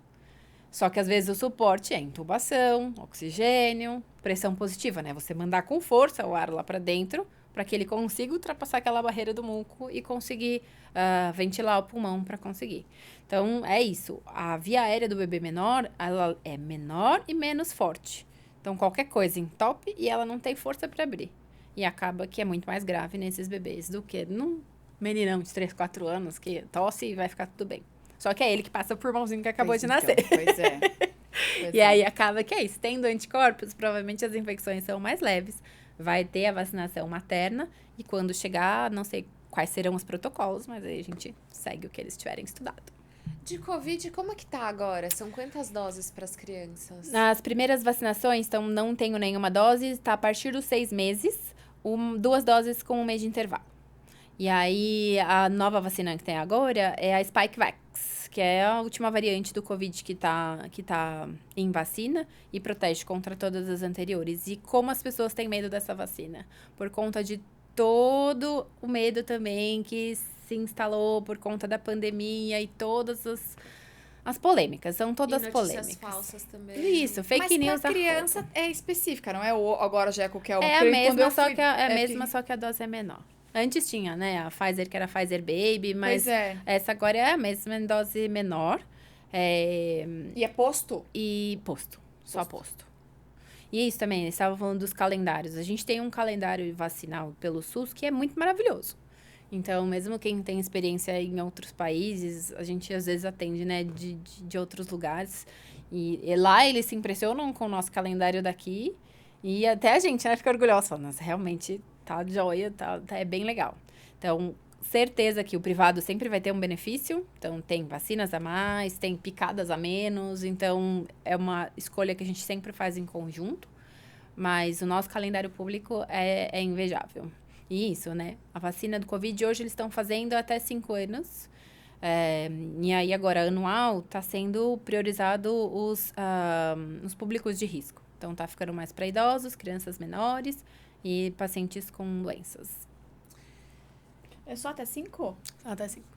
Só que às vezes o suporte é intubação, oxigênio, pressão positiva, né? Você mandar com força o ar lá para dentro para que ele consiga ultrapassar aquela barreira do muco e conseguir ventilar o pulmão para conseguir. Então, é isso. A via aérea do bebê menor, ela é menor e menos forte. Então, qualquer coisa entope e ela não tem força para abrir. E acaba que é muito mais grave nesses bebês do que num meninão de 3, 4 anos que tosse e vai ficar tudo bem. Só que é ele que passa por mãozinho que acabou de nascer. Pois é. E aí acaba que é isso. Tendo anticorpos, provavelmente as infecções são mais leves. Vai ter a vacinação materna. E quando chegar, não sei quais serão os protocolos, mas aí a gente segue o que eles tiverem estudado. De Covid, como é que tá agora? São quantas doses para as crianças? As primeiras vacinações, então não tenho nenhuma dose, está a partir dos 6 meses, 2 doses com 1 mês de intervalo. E aí, a nova vacina que tem agora é a Spikevax, que é a última variante do Covid que tá em vacina e protege contra todas as anteriores. E como as pessoas têm medo dessa vacina? Por conta de todo o medo também que se instalou por conta da pandemia e todas As polêmicas, são todas e notícias polêmicas. falsas também. Isso, fake news. Mas pra criança é específica, não é agora já é qualquer uma. É a Porque quando mesma, eu só fui- que a é mesma, só que a dose é menor. Antes tinha, né, a Pfizer, que era a Pfizer Baby, mas Pois é. essa agora é a mesma em dose menor. E é posto? E posto, só posto. E é isso também, eles estavam falando dos calendários. A gente tem um calendário vacinal pelo SUS que é muito maravilhoso. Então, mesmo quem tem experiência em outros países, a gente às vezes atende, né, de outros lugares. E lá eles se impressionam com o nosso calendário daqui. E até a gente, né, fica orgulhosa. Fala, nossa, realmente tá joia, é bem legal. Então, certeza que o privado sempre vai ter um benefício. Então, tem vacinas a mais, tem picadas a menos. Então, é uma escolha que a gente sempre faz em conjunto. Mas o nosso calendário público é invejável. E isso, né? A vacina do Covid, hoje eles estão fazendo até 5 anos. E aí, agora, anual, está sendo priorizado os públicos de risco. Então, tá ficando mais para idosos, crianças menores e pacientes com doenças. É só até 5? Até 5.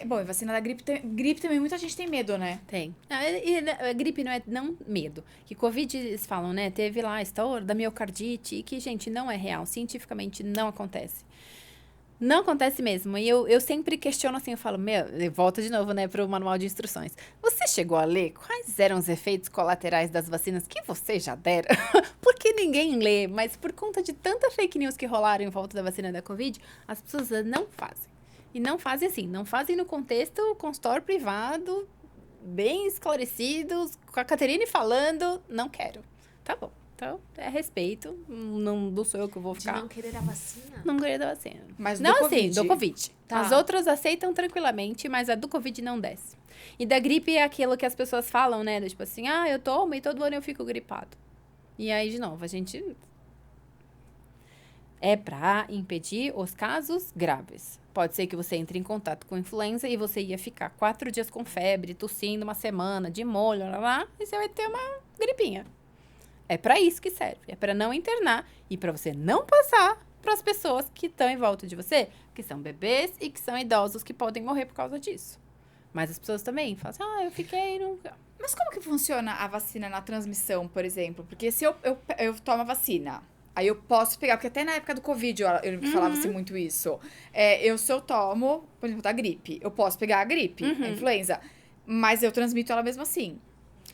Bom, e vacina da gripe, gripe também muita gente tem medo, né? Tem. A gripe não é não medo. Que Covid, eles falam, né? Teve lá a história da miocardite, e que, gente, não é real. Cientificamente, não acontece. Não acontece mesmo. E eu sempre questiono assim, eu falo, volta de novo, né, pro manual de instruções. Você chegou a ler quais eram os efeitos colaterais das vacinas que você já dera? Porque ninguém lê, mas por conta de tanta fake news que rolaram em volta da vacina da Covid, as pessoas não fazem. E não fazem assim, não fazem no contexto consultório privado, bem esclarecidos, com a Caterine falando, não quero. Tá bom. Então, é respeito, não sou eu que vou De ficar... não querer a vacina? Não querer da vacina. Mas Não, do assim, Covid. do Covid. Tá. As outras aceitam tranquilamente, mas a do Covid não desce. E da gripe é aquilo que as pessoas falam, né? Tipo assim, eu tomo e todo ano eu fico gripado. E aí, de novo, a gente... É pra impedir os casos graves. Pode ser que você entre em contato com influenza e você ia ficar 4 dias com febre, tossindo uma semana, de molho, lá, e você vai ter uma gripinha. É pra isso que serve. É pra não internar e pra você não passar para as pessoas que estão em volta de você, que são bebês e que são idosos que podem morrer por causa disso. Mas as pessoas também falam assim, eu fiquei... Não... Mas como que funciona a vacina na transmissão, por exemplo? Porque se eu tomo a vacina, aí eu posso pegar, porque até na época do Covid eu falava-se muito isso. Se eu tomo, por exemplo, da gripe, eu posso pegar a gripe, a influenza, mas eu transmito ela mesmo assim.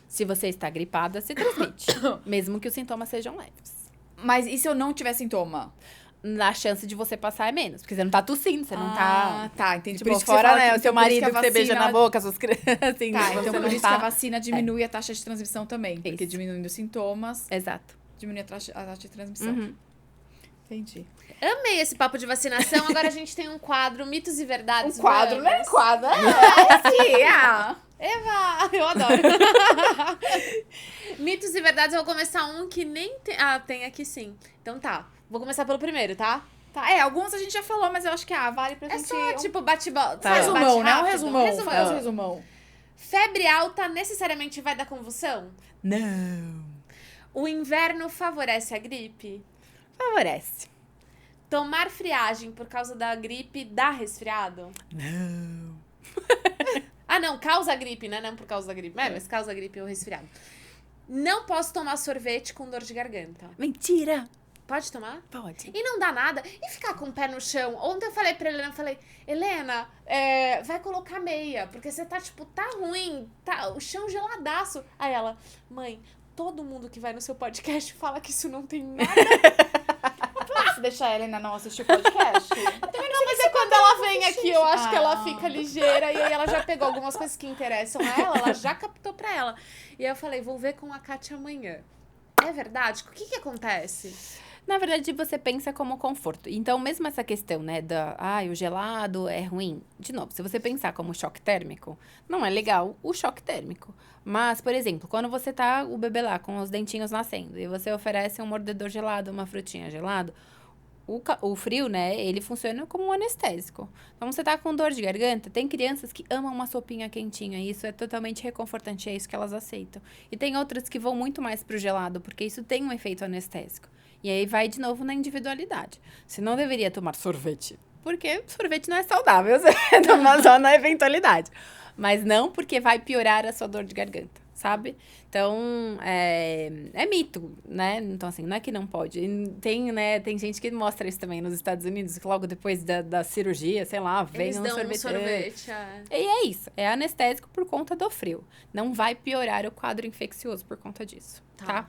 Se você está gripada, se transmite. Mesmo que os sintomas sejam leves. Mas e se eu não tiver sintoma? A chance de você passar é menos. Porque você não tá tossindo, você não tá... Tá, entendi. Tipo, Por isso que fora, você fala né? que, O seu por isso marido que que a você beija vacina- na boca, suas crianças, assim. Tá, você então por não isso que tá... a vacina diminui a taxa de transmissão também. Porque Isso. diminuindo os sintomas, Exato. diminui a taxa de transmissão. Uhum. Entendi. Amei esse papo de vacinação. Agora a gente tem um quadro, mitos e verdades. Um quadro, né? Vamos. Quadro. Eva, eu adoro. Mitos e verdades, eu vou começar um que nem tem... tem aqui sim. Então tá, vou começar pelo primeiro, tá? Tá, alguns a gente já falou, mas eu acho que vale pra É gente... só, tipo, bate-bola. Tá. Sabe, resumão, né? Um bate-rápido? resumão. Resumão. Faz um resumão. Febre alta necessariamente vai dar convulsão? Não. O inverno favorece a gripe? Favorece. Tomar friagem por causa da gripe dá resfriado? Não. Não, causa gripe, né? Não por causa da gripe. Mas causa gripe ou resfriado. Não posso tomar sorvete com dor de garganta. Mentira. Pode tomar? Pode. E não dá nada. E ficar com o pé no chão? Ontem eu falei pra Helena, Helena, vai colocar meia, porque você tá, tá ruim, tá o chão geladaço. Aí ela, mãe, todo mundo que vai no seu podcast fala que isso não tem nada. Se deixar a Helena não assistir o podcast. Não, mas é quando ela vem aqui, eu acho que ela fica ligeira. E aí ela já pegou algumas coisas que interessam a ela já captou pra ela. E aí eu falei, vou ver com a Kátia amanhã. É verdade? O que acontece? Na verdade, você pensa como conforto. Então, mesmo essa questão, né, o gelado é ruim. De novo, se você pensar como choque térmico, não é legal o choque térmico. Mas, por exemplo, quando você tá, o bebê lá, com os dentinhos nascendo, e você oferece um mordedor gelado, uma frutinha gelado, o frio, né, ele funciona como um anestésico. Então, você tá com dor de garganta, tem crianças que amam uma sopinha quentinha, e isso é totalmente reconfortante, é isso que elas aceitam. E tem outras que vão muito mais pro gelado, porque isso tem um efeito anestésico. E aí vai de novo na individualidade. Você não deveria tomar sorvete porque sorvete não é saudável, só na eventualidade. Mas não porque vai piorar a sua dor de garganta, sabe? Então, é mito, né? Então, assim, não é que não pode. Tem gente que mostra isso também nos Estados Unidos, que logo depois da cirurgia, sei lá, vem Eles um dão sorvete. um sorvete, é. E é isso, é anestésico por conta do frio. Não vai piorar o quadro infeccioso por conta disso, tá?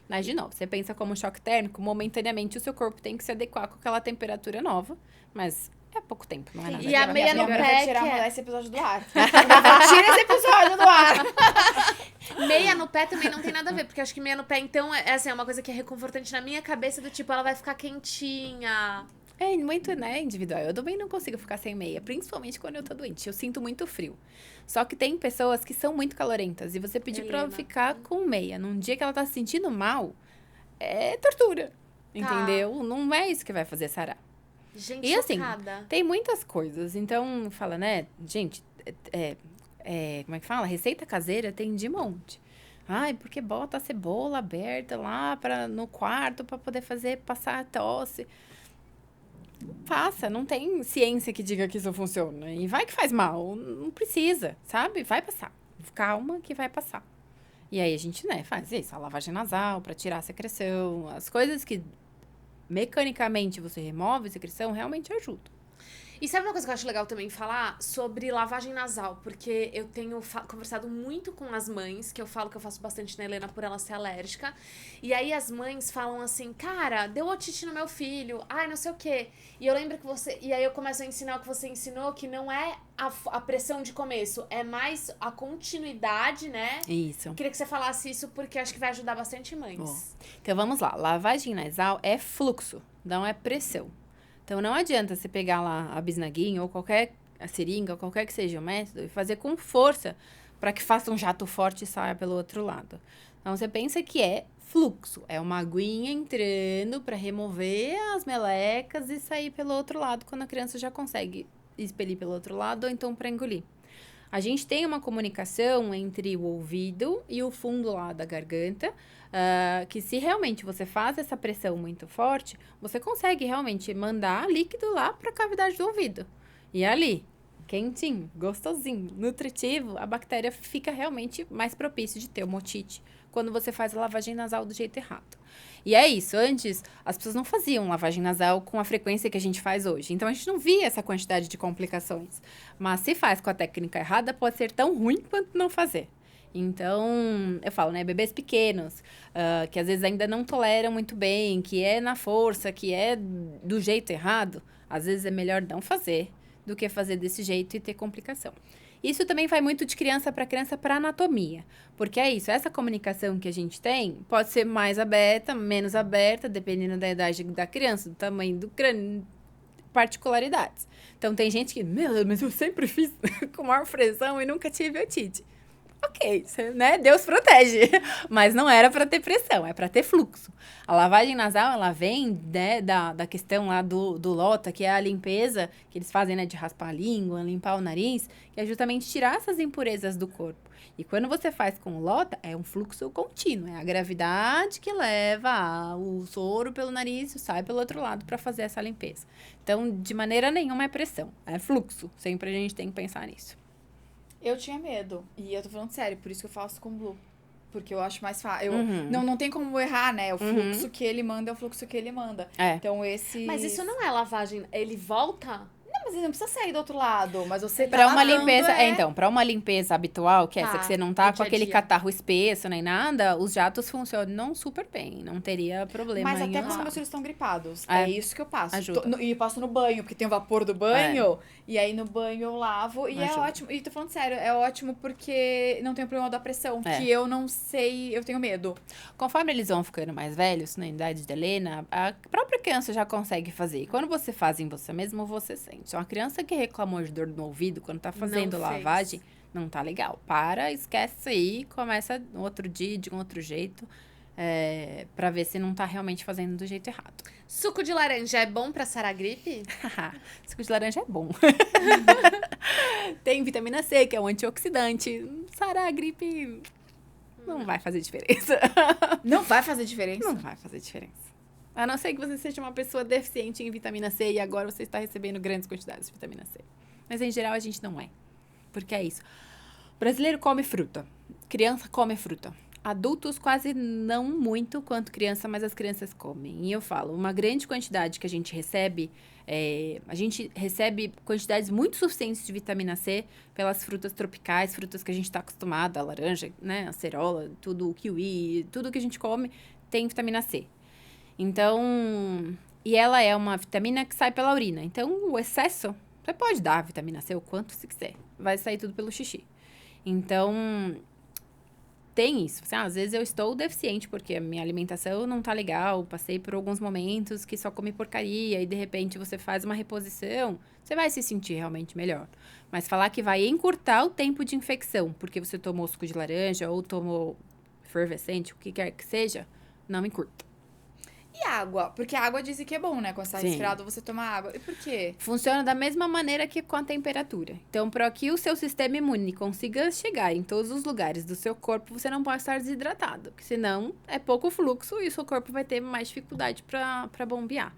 Mas, de novo, você pensa como choque térmico, momentaneamente o seu corpo tem que se adequar com aquela temperatura nova, mas é pouco tempo, não é nada. E a meia no Agora pé, vai tirar que é- esse episódio do ar. Tira esse episódio do ar. Meia no pé também não tem nada a ver, porque acho que meia no pé, então, é uma coisa que é reconfortante na minha cabeça, do tipo, ela vai ficar quentinha. É muito, né, individual. Eu também não consigo ficar sem meia, principalmente quando eu tô doente. Eu sinto muito frio. Só que tem pessoas que são muito calorentas e você pedir pra ela Helena. ficar com meia num dia que ela tá se sentindo mal, é tortura. Entendeu? Não é isso que vai fazer sarar. Gente, E assim, chocada. tem muitas coisas. Então, fala, né, gente, como é que fala? Receita caseira tem de monte. Ai, porque bota a cebola aberta lá no quarto pra poder passar a tosse. Faça, não tem ciência que diga que isso funciona. E vai que faz mal, não precisa, sabe? Vai passar. Calma que vai passar. E aí a gente, né, faz isso, a lavagem nasal pra tirar a secreção, as coisas que mecanicamente você remove a secreção realmente ajudam. E sabe uma coisa que eu acho legal também falar? Sobre lavagem nasal, porque eu tenho conversado muito com as mães, que eu falo que eu faço bastante na Helena por ela ser alérgica, e aí as mães falam assim, cara, deu otite no meu filho, ai, não sei o quê. E eu lembro que e aí eu começo a ensinar o que você ensinou, que não é a pressão de começo, é mais a continuidade, né? Isso. Eu queria que você falasse isso, porque acho que vai ajudar bastante mães. Bom, então vamos lá, lavagem nasal é fluxo, não é pressão. Então, não adianta você pegar lá a bisnaguinha ou a seringa, ou qualquer que seja o método, e fazer com força para que faça um jato forte e saia pelo outro lado. Então, você pensa que é fluxo. É uma aguinha entrando para remover as melecas e sair pelo outro lado, quando a criança já consegue expelir pelo outro lado, ou então para engolir. A gente tem uma comunicação entre o ouvido e o fundo lá da garganta, que se realmente você faz essa pressão muito forte, você consegue realmente mandar líquido lá para a cavidade do ouvido. E ali, quentinho, gostosinho, nutritivo, a bactéria fica realmente mais propício de ter uma otite quando você faz a lavagem nasal do jeito errado. E é isso, antes as pessoas não faziam lavagem nasal com a frequência que a gente faz hoje. Então, a gente não via essa quantidade de complicações. Mas se faz com a técnica errada, pode ser tão ruim quanto não fazer. Então, eu falo, né, bebês pequenos, que às vezes ainda não toleram muito bem, que é na força, que é do jeito errado, às vezes é melhor não fazer do que fazer desse jeito e ter complicação. Isso também vai muito de criança para anatomia, porque é isso, essa comunicação que a gente tem pode ser mais aberta, menos aberta, dependendo da idade da criança, do tamanho do crânio, particularidades. Então, tem gente que, meu Deus, mas eu sempre fiz com maior pressão e nunca tive otite. Ok, né? Deus protege. Mas não era para ter pressão, é para ter fluxo. A lavagem nasal, ela vem, né, da questão lá do Lota, que é a limpeza que eles fazem, né, de raspar a língua, limpar o nariz, que é justamente tirar essas impurezas do corpo. E quando você faz com o Lota, é um fluxo contínuo. É a gravidade que leva o soro pelo nariz e sai pelo outro lado para fazer essa limpeza. Então, de maneira nenhuma é pressão, é fluxo. Sempre a gente tem que pensar nisso. Eu tinha medo. E eu tô falando sério, por isso que eu faço com Blue. Porque eu acho mais fácil. Não tem como errar, né? O fluxo que ele manda é o fluxo que ele manda. É. Então, esse... Mas isso não é lavagem, ele volta? Não, mas ele não precisa sair do outro lado. Mas você tá Pra uma lavando, limpeza, então, pra uma limpeza habitual, que é essa Tá, que você não tá do com dia a aquele dia. catarro espesso nem nada, os jatos funcionam super bem, não teria problema Mas até nenhum. quando meus filhos estão gripados. É. É isso que eu passo. Ajuda. E eu passo no banho, porque tem o vapor do banho. E aí no banho eu lavo. E é Ajuda. ótimo. E tô falando sério, é ótimo porque não tem o problema da pressão. É. Que eu não sei, eu tenho medo. Conforme eles vão ficando mais velhos, na idade de Helena, a própria criança já consegue fazer. E quando você faz em você mesmo, você sente. Uma criança que reclamou de dor no ouvido quando tá fazendo Não fez. lavagem, não tá legal. Para, esquece isso aí, começa no outro dia, de um outro jeito, pra ver se não tá realmente fazendo do jeito errado. Suco de laranja é bom pra sarar a gripe? Suco de laranja é bom. Tem vitamina C, que é um antioxidante. Sarar a gripe não vai fazer diferença. Não vai fazer diferença. Não vai fazer diferença. A não ser que você seja uma pessoa deficiente em vitamina C e agora você está recebendo grandes quantidades de vitamina C. Mas, em geral, a gente não é. Porque é isso. O brasileiro come fruta. Criança come fruta. Adultos quase não muito quanto criança, mas as crianças comem. E eu falo, uma grande quantidade que a gente recebe quantidades muito suficientes de vitamina C pelas frutas tropicais, frutas que a gente está acostumado, a laranja, né, a acerola, tudo, o kiwi, tudo que a gente come tem vitamina C. Então, e ela é uma vitamina que sai pela urina. Então, o excesso, você pode dar vitamina C o quanto você quiser. Vai sair tudo pelo xixi. Então, tem isso. Assim, às vezes eu estou deficiente porque a minha alimentação não tá legal, passei por alguns momentos que só comi porcaria e de repente você faz uma reposição, você vai se sentir realmente melhor. Mas falar que vai encurtar o tempo de infecção porque você tomou suco de laranja ou tomou efervescente, o que quer que seja, não encurta. E água? Porque a água dizem que é bom, né? Quando você tá resfriado, você toma água. E por quê? Funciona da mesma maneira que com a temperatura. Então, para que o seu sistema imune consiga chegar em todos os lugares do seu corpo, você não pode estar desidratado. Porque senão, é pouco fluxo e o seu corpo vai ter mais dificuldade para bombear.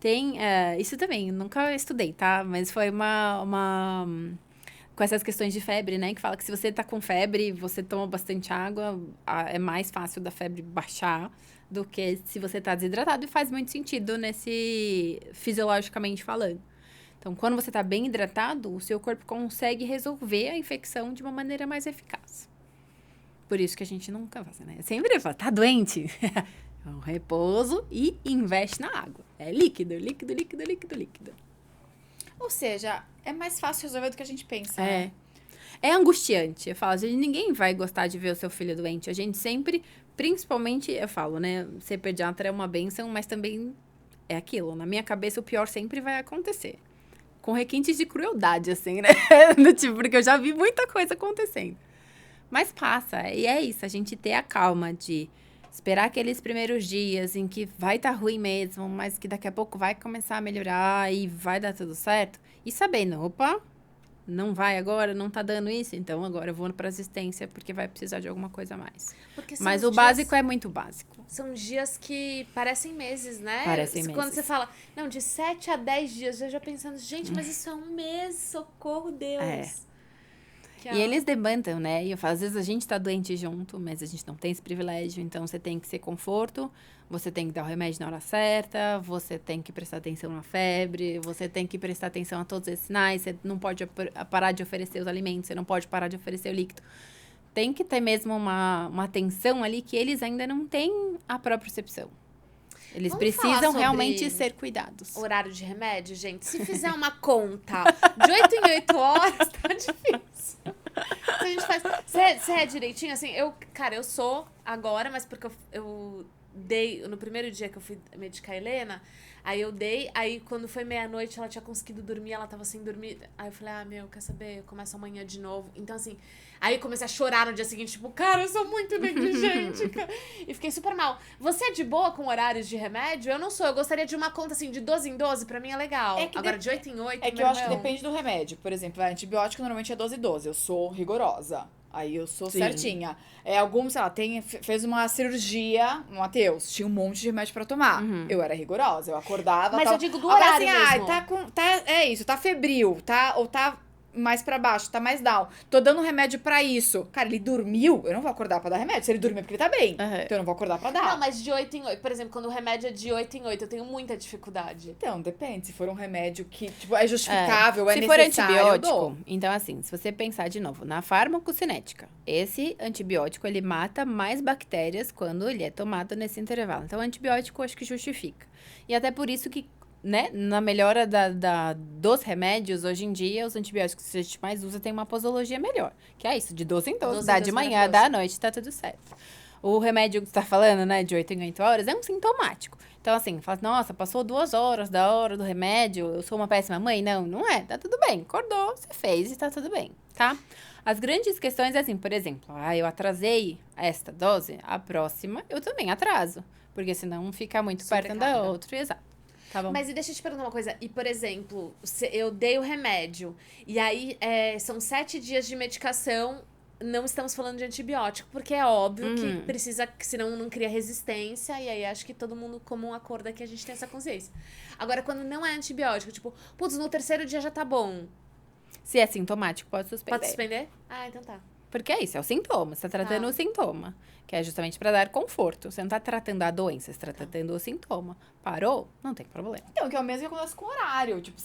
Tem, isso também, nunca estudei, tá? Mas foi com essas questões de febre, né? Que fala que se você tá com febre, você toma bastante água, é mais fácil da febre baixar do que se você tá desidratado, e faz muito sentido fisiologicamente falando. Então, quando você tá bem hidratado, o seu corpo consegue resolver a infecção de uma maneira mais eficaz. Por isso que a gente nunca faz, né? Sempre fala, tá doente? É um repouso e investe na água. É líquido, líquido, líquido, líquido, líquido. Ou seja, é mais fácil resolver do que a gente pensa, É. né? É angustiante. Eu falo, ninguém vai gostar de ver o seu filho doente. A gente sempre, principalmente, eu falo, né? Ser pediatra é uma bênção, mas também é aquilo. Na minha cabeça, o pior sempre vai acontecer. Com requintes de crueldade, assim, né? Porque eu já vi muita coisa acontecendo. Mas passa. E é isso, a gente ter a calma de esperar aqueles primeiros dias em que vai estar ruim mesmo, mas que daqui a pouco vai começar a melhorar e vai dar tudo certo. E sabendo, opa, não vai agora, não tá dando isso, então agora eu vou pra assistência porque vai precisar de alguma coisa a mais. Mas o básico é muito básico. São dias que parecem meses, né? Parecem meses. Quando você fala, não, de 7 a 10 dias, eu já pensando, gente, mas isso é um mês, socorro, Deus. E eles demandam, né? E eu falo, às vezes a gente tá doente junto, mas a gente não tem esse privilégio, então você tem que ser conforto, você tem que dar o remédio na hora certa, você tem que prestar atenção na febre, você tem que prestar atenção a todos esses sinais, você não pode parar de oferecer os alimentos, você não pode parar de oferecer o líquido. Tem que ter mesmo uma atenção ali que eles ainda não têm a própria percepção. Eles precisam realmente ser cuidados. Horário de remédio, gente. Se fizer uma conta de 8 em 8 horas, tá difícil. Se a gente faz... Você é direitinho, assim, eu sou agora, mas porque eu dei, no primeiro dia que eu fui medicar a Helena, aí eu dei, aí quando foi meia-noite, ela tinha conseguido dormir, ela tava sem dormir, aí eu falei, quer saber, eu começo amanhã de novo. Então, assim, aí eu comecei a chorar no dia seguinte, tipo, cara, eu sou muito negligente, cara. E fiquei super mal. Você é de boa com horários de remédio? Eu não sou, eu gostaria de uma conta, assim, de 12 em 12, pra mim é legal. Agora, de 8 em 8, É que eu acho que depende do remédio. Por exemplo, antibiótico normalmente é 12 em 12, eu sou rigorosa. Aí eu sou certinha. Alguns, sei lá, fez uma cirurgia, o Matheus, tinha um monte de remédio pra tomar. Eu era rigorosa, eu acordava... Mas eu digo do horário mesmo. É isso, tá febril, ou tá mais pra baixo, tá mais down. Tô dando remédio pra isso. Cara, ele dormiu, eu não vou acordar pra dar remédio. Se ele dormiu é porque ele tá bem. Então eu não vou acordar pra dar. Não, mas de 8 em 8, por exemplo, quando o remédio é de 8 em 8, eu tenho muita dificuldade. Então, depende. Se for um remédio que, tipo, é justificável, é necessário. Se for antibiótico, então assim, se você pensar de novo, na farmacocinética, esse antibiótico, ele mata mais bactérias quando ele é tomado nesse intervalo. Então, o antibiótico, eu acho que justifica. E até por isso que, né, na melhora dos remédios, hoje em dia, os antibióticos que a gente mais usa tem uma posologia melhor. Que é isso, de 12 em 12, dá de manhã, dá à noite, tá tudo certo. O remédio que você tá falando, né, de 8 em 8 horas, é um sintomático. Então, assim, fala, nossa, passou 2 horas da hora do remédio, eu sou uma péssima mãe? Não, não é, tá tudo bem. Acordou, você fez e tá tudo bem, tá? As grandes questões é assim, por exemplo, eu atrasei esta dose, a próxima eu também atraso. Porque senão fica muito perto da outra, exato. Tá bom. Mas e deixa eu te perguntar uma coisa. E, por exemplo, eu dei o remédio. E aí, são 7 dias de medicação não estamos falando de antibiótico, porque é óbvio que precisa, que senão não cria resistência, e aí acho que todo mundo, como um acordo aqui, a gente tem essa consciência. Agora, quando não é antibiótico, tipo, putz, no 3º dia já tá bom. Se é sintomático, pode suspender. Pode suspender? Ah, então tá. Porque é isso, é o sintoma. Você tá tratando o sintoma. Que é justamente pra dar conforto. Você não tá tratando a doença, você tá tratando o sintoma. Parou? Não tem problema. Então, que é o mesmo que acontece com o horário. Tipo,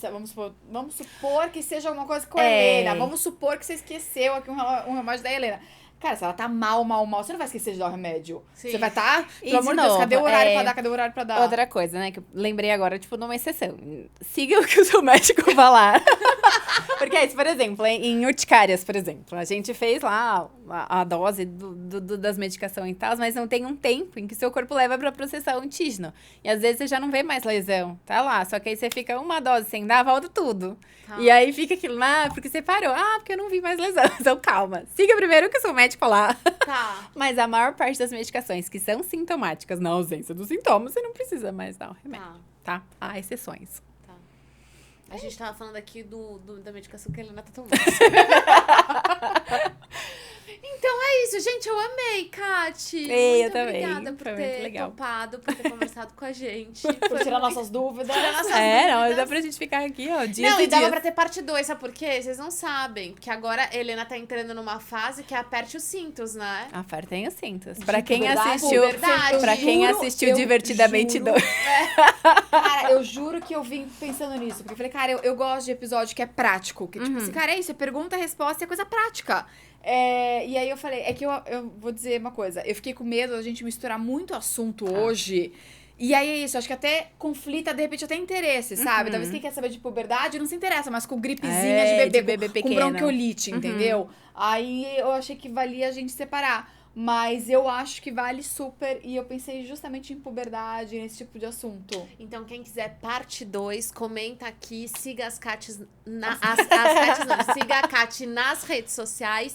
vamos supor que seja alguma coisa com a Helena. Vamos supor que você esqueceu aqui um remédio da Helena. Cara, se ela tá mal, você não vai esquecer de dar o remédio. Sim. Você vai estar, E pelo amor de Deus, cadê o horário pra dar? Cadê o horário pra dar? Outra coisa, né, que eu lembrei agora, tipo, numa exceção. Siga o que o seu médico falar. Porque é isso, por exemplo, em urticárias, por exemplo, a gente fez lá a dose das medicações e tal, mas não tem um tempo em que seu corpo leva pra processar o antígeno. E às vezes você já não vê mais lesão, tá lá. Só que aí você fica uma dose sem dar, volta tudo. Tá. E aí fica aquilo, porque você parou. Porque eu não vi mais lesão. Então calma, siga primeiro o que o seu médico falar. Tá. Mas a maior parte das medicações que são sintomáticas na ausência dos sintomas, você não precisa mais dar o remédio, tá? Há exceções. A gente tava falando aqui da medicação que a Helena tá tomando. Então é isso, gente. Eu amei, Kati. Eu Muito também. obrigada por Foi muito ter legal. topado, por ter conversado com a gente. Por tirar nossas dúvidas. Não, dá pra gente ficar aqui, ó, dias Não, e e dava dias. pra ter parte 2, sabe por quê? Vocês não sabem. Porque agora a Helena tá entrando numa fase que é aperte os cintos, né? A Fer tem os cintos. Pra quem verdade, assistiu, verdade. pra quem Eu assistiu juro, Divertidamente juro. 2. Cara, eu juro que eu vim pensando nisso. Porque eu falei, cara, eu gosto de episódio que é prático. Que, tipo assim, cara, é isso. É pergunta, resposta, é coisa prática. E aí eu falei, é que eu vou dizer uma coisa. Eu fiquei com medo da gente misturar muito assunto hoje. E aí é isso, acho que até conflita, de repente, até interesse, sabe? Talvez quem quer saber de puberdade não se interessa, mas com gripezinha de bebê com pequeno. bronquiolite, entendeu? Aí eu achei que valia a gente separar. Mas eu acho que vale super. E eu pensei justamente em puberdade, nesse tipo de assunto. Então, quem quiser parte 2, comenta aqui, siga as Katis as Katis não, siga a Kati nas redes sociais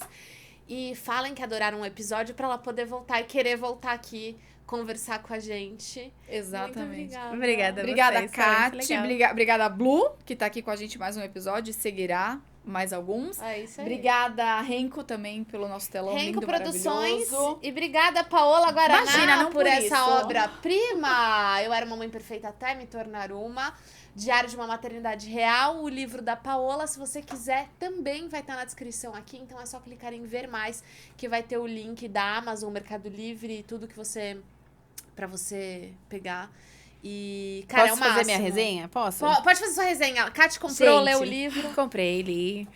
e falem que adoraram o episódio pra ela poder voltar e querer voltar aqui conversar com a gente. Exatamente. Muito Obrigada, Obrigada, vocês, foi muito Kati. legal. Obrigada, Blue, que tá aqui com a gente mais um episódio. Seguirá mais alguns. É isso aí. Obrigada, Renko, também, pelo nosso telão Renko lindo, Produções. maravilhoso. E obrigada, Paola Guaraná, Imagina, não por por essa isso. obra-prima. Eu era uma mãe perfeita até me tornar uma. Diário de uma Maternidade Real, o livro da Paola. Se você quiser, também vai estar na descrição aqui. Então é só clicar em ver mais, que vai ter o link da Amazon, Mercado Livre, tudo que você... pra você pegar. E, cara, Posso é o fazer minha máximo. resenha? Posso? Pode fazer sua resenha. Kati comprou, Gente, leu o livro. Comprei, li.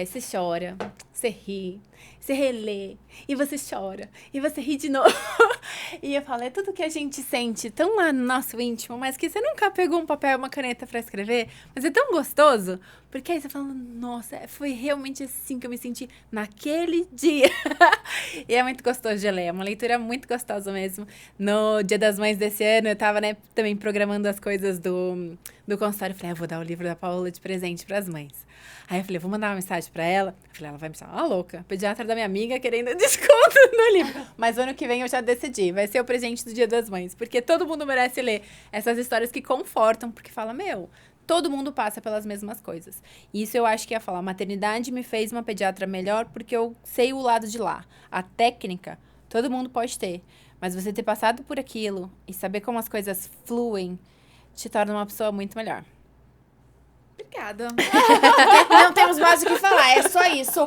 Você chora, você ri, você relê, e você chora, e você ri de novo. E eu falo, é tudo que a gente sente tão lá no nosso íntimo, mas que você nunca pegou um papel e uma caneta pra escrever, mas é tão gostoso, porque aí você fala, nossa, foi realmente assim que eu me senti naquele dia. E é muito gostoso de ler, é uma leitura muito gostosa mesmo. No Dia das Mães desse ano, eu tava, né, também programando as coisas do consultório. Eu falei, eu vou dar o livro da Paola de presente pras mães. Aí eu falei, vou mandar uma mensagem pra ela. Eu falei, ela vai me chamar uma louca. Pediatra da minha amiga querendo desconto no livro. Mas ano que vem eu já decidi. Vai ser o presente do Dia das Mães. Porque todo mundo merece ler essas histórias que confortam. Porque fala, todo mundo passa pelas mesmas coisas. E isso eu acho que ia falar. A maternidade me fez uma pediatra melhor porque eu sei o lado de lá. A técnica, todo mundo pode ter. Mas você ter passado por aquilo e saber como as coisas fluem te torna uma pessoa muito melhor. Obrigada. Não temos mais o que falar, é só isso.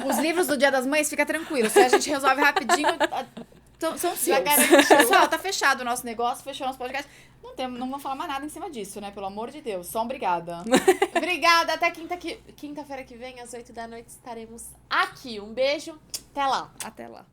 Os livros do Dia das Mães, fica tranquilo. Se a gente resolve rapidinho, são seus. Pessoal, tá fechado o nosso negócio, fechou o nosso podcast. Não vou falar mais nada em cima disso, né? Pelo amor de Deus. Só obrigada. Obrigada. Até quinta-feira que vem, às 8 da noite, estaremos aqui. Um beijo. Até lá. Até lá.